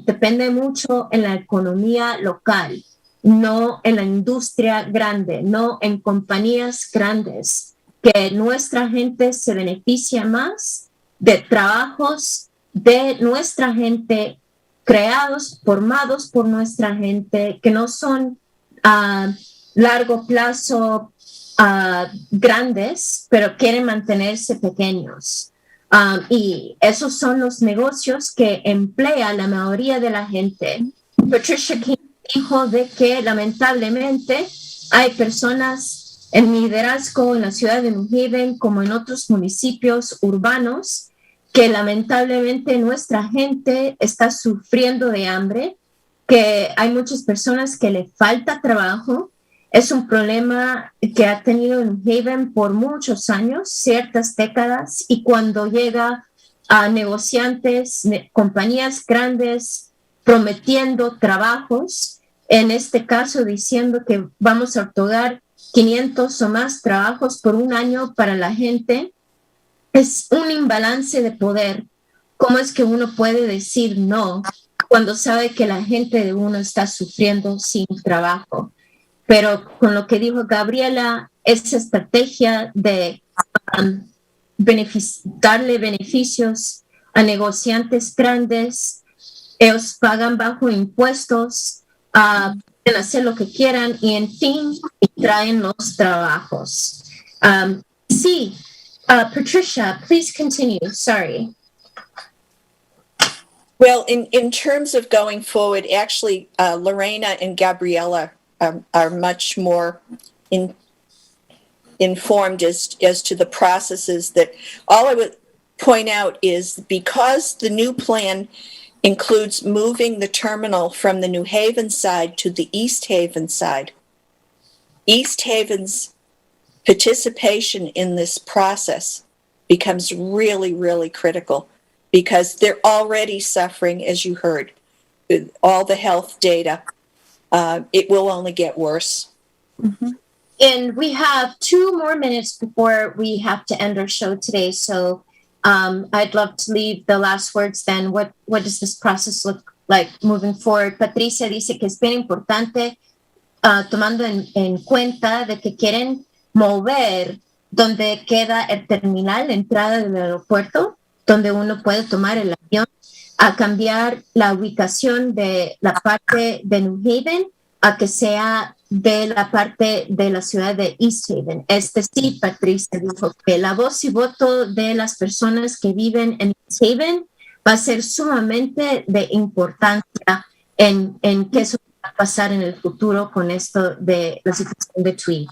S3: depende mucho en la economía local, no en la industria grande, no en compañías grandes, que nuestra gente se beneficia más de trabajos de nuestra gente, creados, formados por nuestra gente, que no son a largo plazo grandes, pero quieren mantenerse pequeños. Y esos son los negocios que emplea la mayoría de la gente. Patricia King dijo de que lamentablemente hay personas en liderazgo en la ciudad de New Haven, como en otros municipios urbanos, que lamentablemente nuestra gente está sufriendo de hambre, que hay muchas personas que le falta trabajo. Es un problema que ha tenido New Haven por muchos años, ciertas décadas, y cuando llega a negociantes, compañías grandes prometiendo trabajos, en este caso diciendo que vamos a otorgar 500 o más trabajos por un año para la gente, es un imbalance de poder. ¿Cómo es que uno puede decir no cuando sabe que la gente de uno está sufriendo sin trabajo? Pero con lo que dijo Gabriela, esa estrategia de darle beneficios a negociantes grandes, ellos pagan bajo impuestos, pueden hacer lo que quieran y en fin traen los trabajos. Sí. Patricia, please continue. Sorry.
S6: Well, in terms of going forward, actually, Lorena and Gabriela are much more informed as to the processes. That all I would point out is, because the new plan includes moving the terminal from the New Haven side to the East Haven side, East Haven's participation in this process becomes really, really critical, because they're already suffering, as you heard, with all the health data. It will only get worse.
S3: Mm-hmm. And we have 2 more minutes before we have to end our show today. So I'd love to leave the last words then. What does this process look like moving forward. Patricia dice que es bien importante tomando en cuenta de que quieren mover donde queda el terminal, la entrada del aeropuerto, donde uno puede tomar el avión, a cambiar la ubicación de la parte de New Haven a que sea de la parte de la ciudad de East Haven. Sí, Patricia dijo que la voz y voto de las personas que viven en East Haven va a ser sumamente de importancia en qué eso va a pasar en el futuro con esto de la situación de Tweed.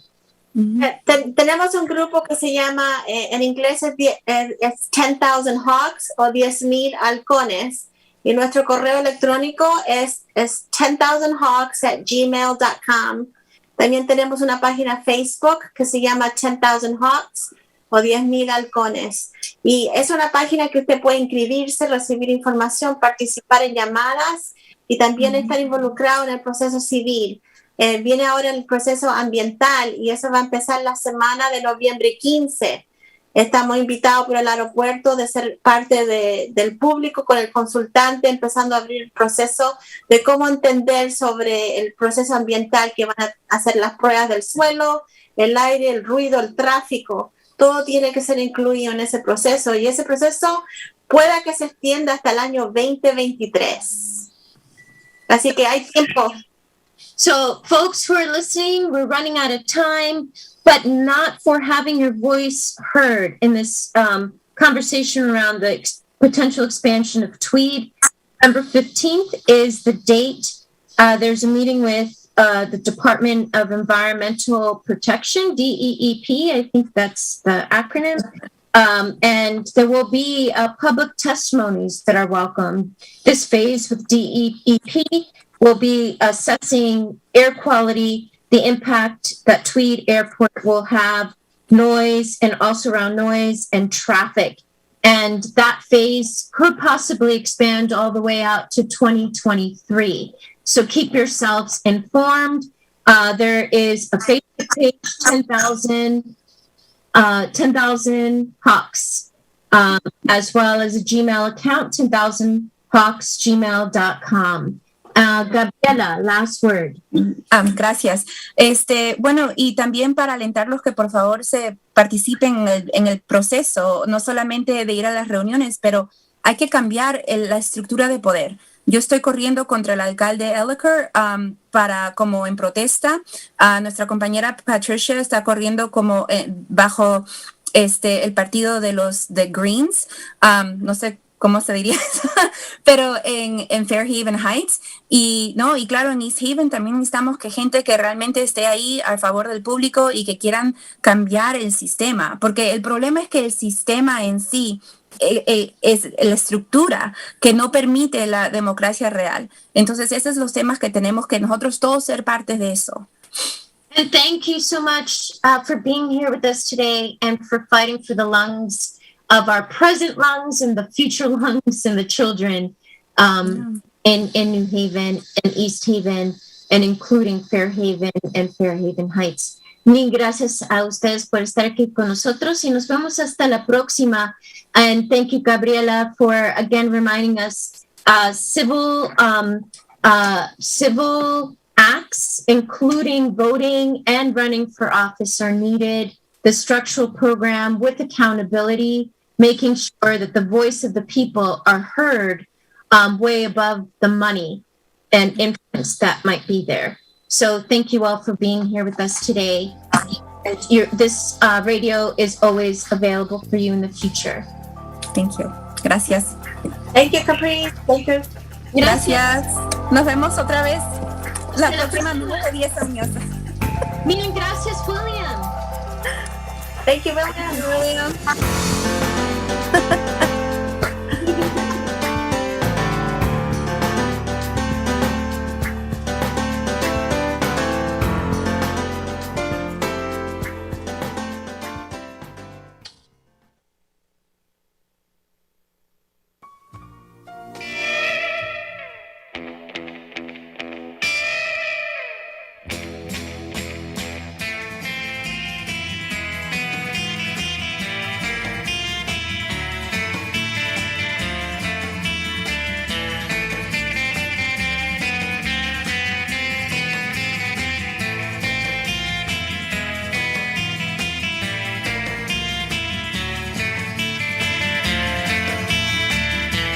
S5: Tenemos un grupo que se llama, en inglés es 10,000 Hawks o 10,000 halcones, y nuestro correo electrónico es 10,000hawks@gmail.com. También tenemos una página Facebook que se llama 10,000 Hawks o 10,000 halcones, y es una página que usted puede inscribirse, recibir información, participar en llamadas y también estar involucrado en el proceso civil. Viene ahora el proceso ambiental y eso va a empezar la semana de noviembre 15. Estamos invitados por el aeropuerto de ser parte del público con el consultante, empezando a abrir el proceso de cómo entender sobre el proceso ambiental, que van a hacer las pruebas del suelo, el aire, el ruido, el tráfico. Todo tiene que ser incluido en ese proceso, y ese proceso pueda que se extienda hasta el año 2023. Así que hay tiempo.
S3: So, folks who are listening, we're running out of time, but not for having your voice heard in this conversation around the potential expansion of Tweed. November 15th is the date. There's a meeting with the Department of Environmental Protection, DEEP, I think that's the acronym. And there will be public testimonies that are welcome. This phase with DEEP will be assessing air quality, the impact that Tweed Airport will have, noise and also around noise and traffic. And that phase could possibly expand all the way out to 2023. So keep yourselves informed. There is a Facebook page, 10,000 Hawks, as well as a Gmail account, 10,000hawks@gmail.com. Gabriela, last word.
S4: Gracias. Bueno, y también para alentarlos que por favor se participen en el proceso, no solamente de ir a las reuniones, pero hay que cambiar la estructura de poder. Yo estoy corriendo contra el alcalde Ellicott como en protesta. Nuestra compañera Patricia está corriendo como bajo el partido de los Greens. No sé cómo se diría eso, pero en Fairhaven Heights. Y claro, en East Haven también necesitamos que gente que realmente esté ahí a favor del público y que quieran cambiar el sistema, porque el problema es que el sistema en sí es la estructura que no permite la democracia real. Entonces, esos son los temas que tenemos que nosotros todos ser partes de eso.
S3: And thank you so much for being here with us today and for fighting for the lungs of our present lungs and the future lungs and the children in New Haven and East Haven, and including Fairhaven and Fairhaven Heights. Mil gracias a ustedes por estar aquí con nosotros y nos vemos hasta la próxima. And thank you, Gabriela, for again reminding us civil acts, including voting and running for office, are needed. The structural program with accountability, making sure that the voice of the people are heard way above the money and influence that might be there. So thank you all for being here with us today. This radio is always available for you in the future.
S4: Thank you. Gracias.
S5: Thank you, Caprice. Thank you.
S4: Gracias. Nos vemos otra vez la próxima minuto de 10 años.
S3: Miren, gracias, William.
S5: Thank you, William.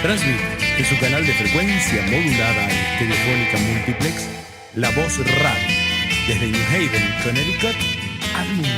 S1: Transmite en su canal de frecuencia modulada y estereofónica multiplex La Voz Radio, desde New Haven, Connecticut, al mundo.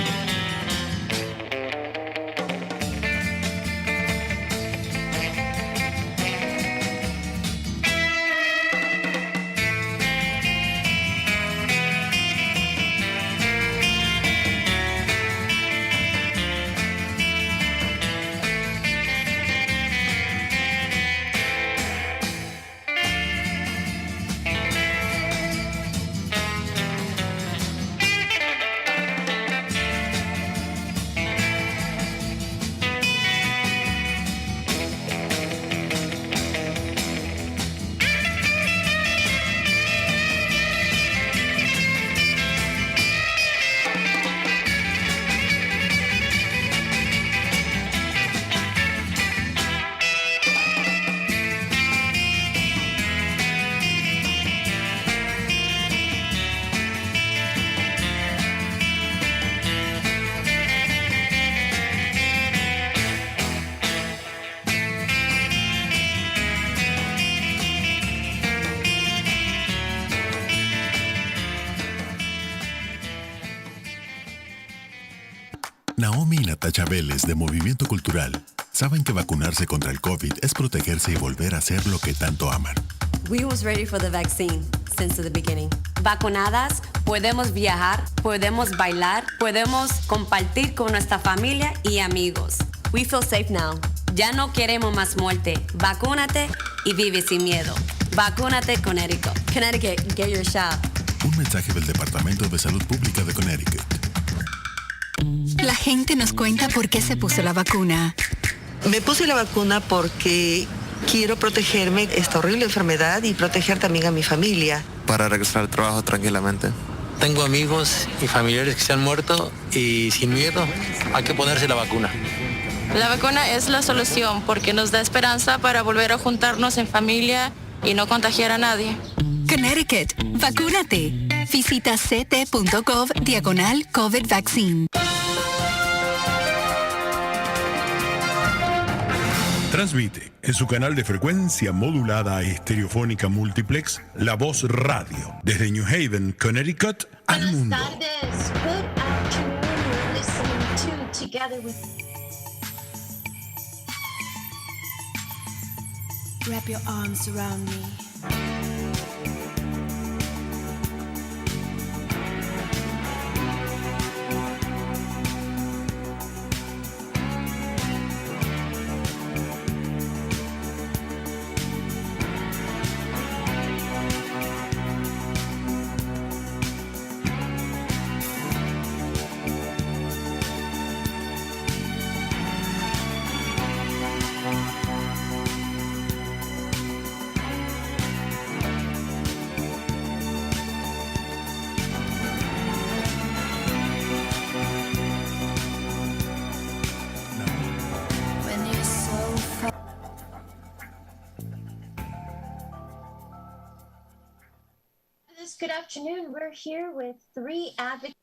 S7: Naomi y Natacha Vélez de Movimiento Cultural saben que vacunarse contra el COVID es protegerse y volver a hacer lo que tanto aman.
S8: We was ready for the vaccine since the beginning. Vacunadas, podemos viajar, podemos bailar, podemos compartir con nuestra familia y amigos. We feel safe now. Ya no queremos más muerte. Vacúnate y vive sin miedo. Vacúnate, Connecticut. Connecticut, get your shot.
S7: Un mensaje del Departamento de Salud Pública de Connecticut.
S11: La gente nos cuenta por qué se puso la vacuna.
S12: Me puse la vacuna porque quiero protegerme de esta horrible enfermedad y proteger también a mi familia.
S13: Para regresar al trabajo tranquilamente.
S14: Tengo amigos y familiares que se han muerto y sin miedo hay que ponerse la vacuna.
S15: La vacuna es la solución porque nos da esperanza para volver a juntarnos en familia y no contagiar a nadie.
S11: Connecticut, vacúnate. Visita ct.gov/COVID vaccine.
S1: Transmite en su canal de frecuencia modulada y estereofónica multiplex La Voz Radio, desde New Haven, Connecticut, al mundo.
S3: Buenas tardes. Good afternoon. You're listening to Together with...
S16: Wrap your arms around me.
S3: Good afternoon. We're here with three advocates.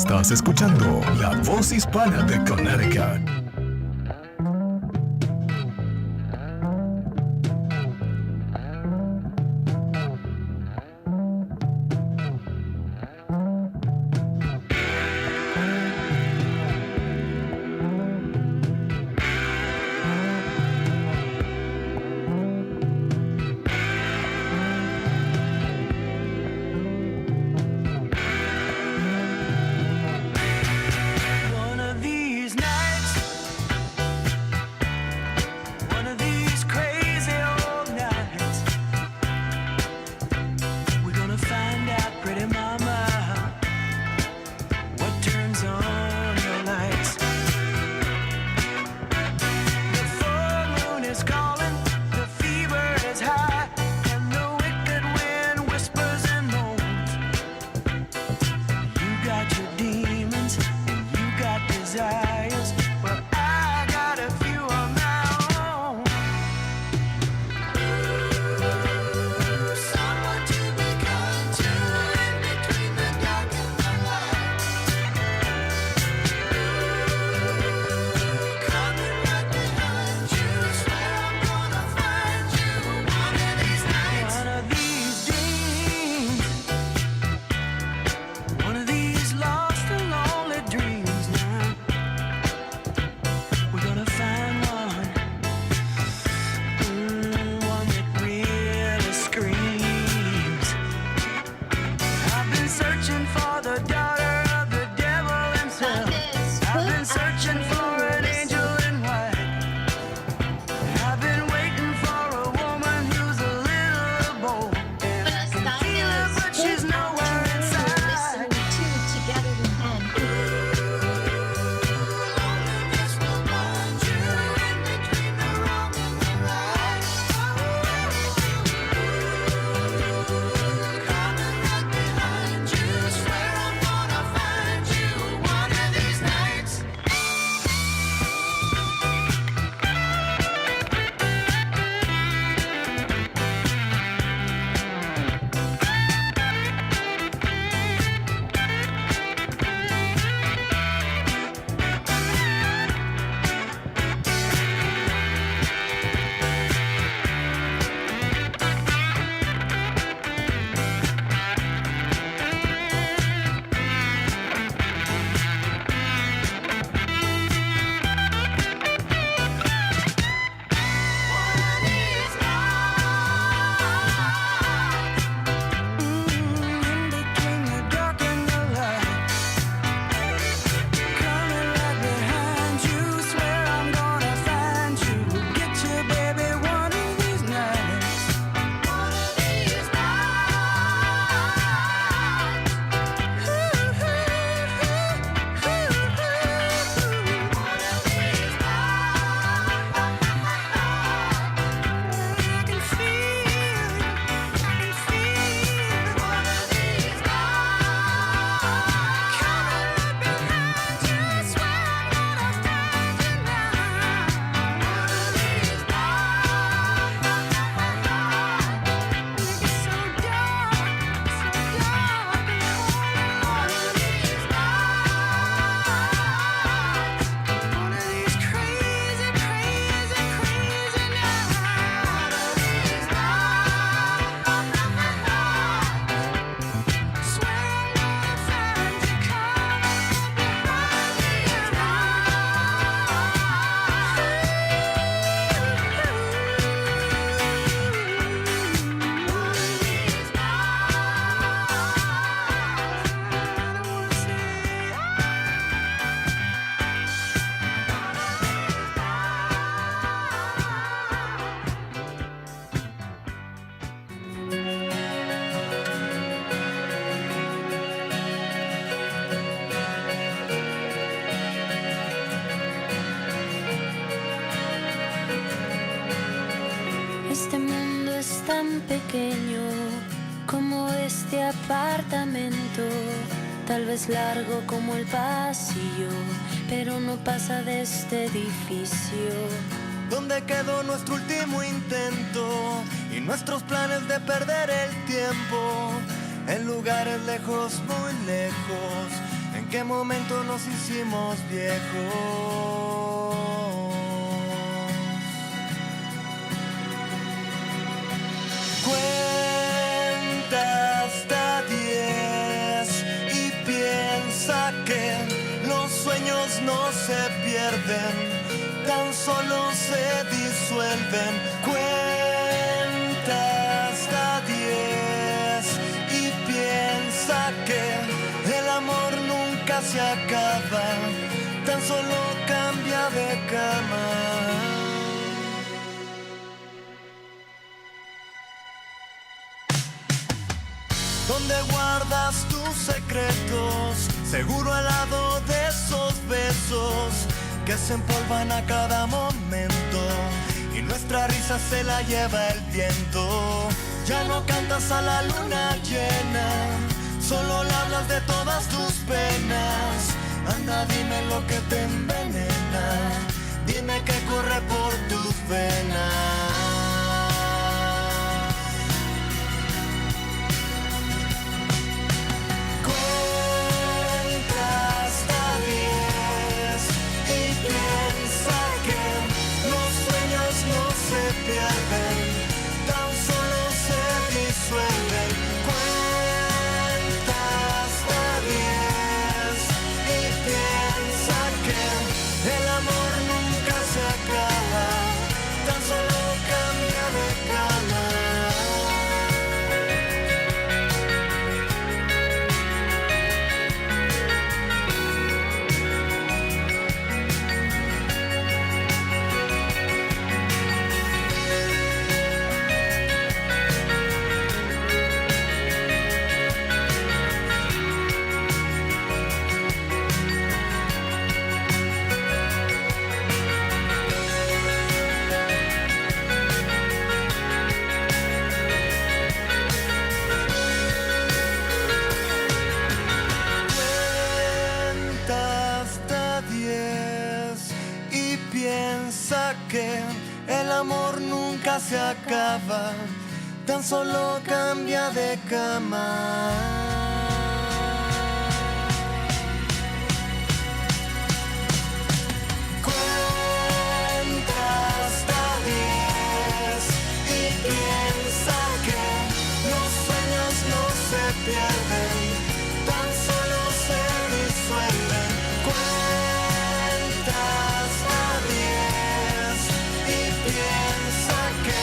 S10: Estás escuchando La Voz Hispana de Connecticut.
S16: Este mundo es tan pequeño como este apartamento, tal vez largo como el pasillo, pero no pasa de este edificio.
S17: ¿Dónde quedó nuestro último intento y nuestros planes de perder el tiempo? En lugares lejos, muy lejos, ¿En qué momento nos hicimos viejos? Cuenta hasta 10 y piensa que los sueños no se pierden, tan solo se disuelven. Cuenta hasta 10 y piensa que el amor nunca se acaba, tan solo cambia de cama. ¿Dónde guardas tus secretos? Seguro al lado de esos besos que se empolvan a cada momento y nuestra risa se la lleva el viento. Ya no cantas a la luna llena, solo le hablas de todas tus penas. Anda, dime lo que te envenena, dime que corre por tus venas. Pierden, tan solo se disuelven. Cuenta hasta 10 y piensa que el amor nunca se acaba, tan solo cambia de cama. Que el amor nunca se acaba, tan solo cambia de cama. Cuenta hasta 10 y piensa que los sueños no se pierden, tan solo se disuelven. Cuenta hasta 10 y piensa que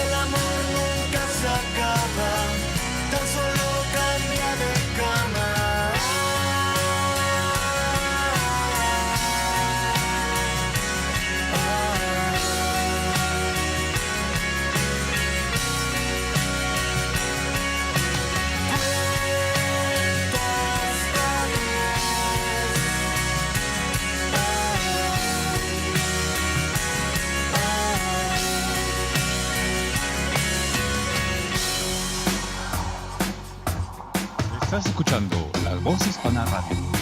S17: el amor nunca se acaba, tan solo cambia de cama.
S2: Estás escuchando La Voz Hispana Radio.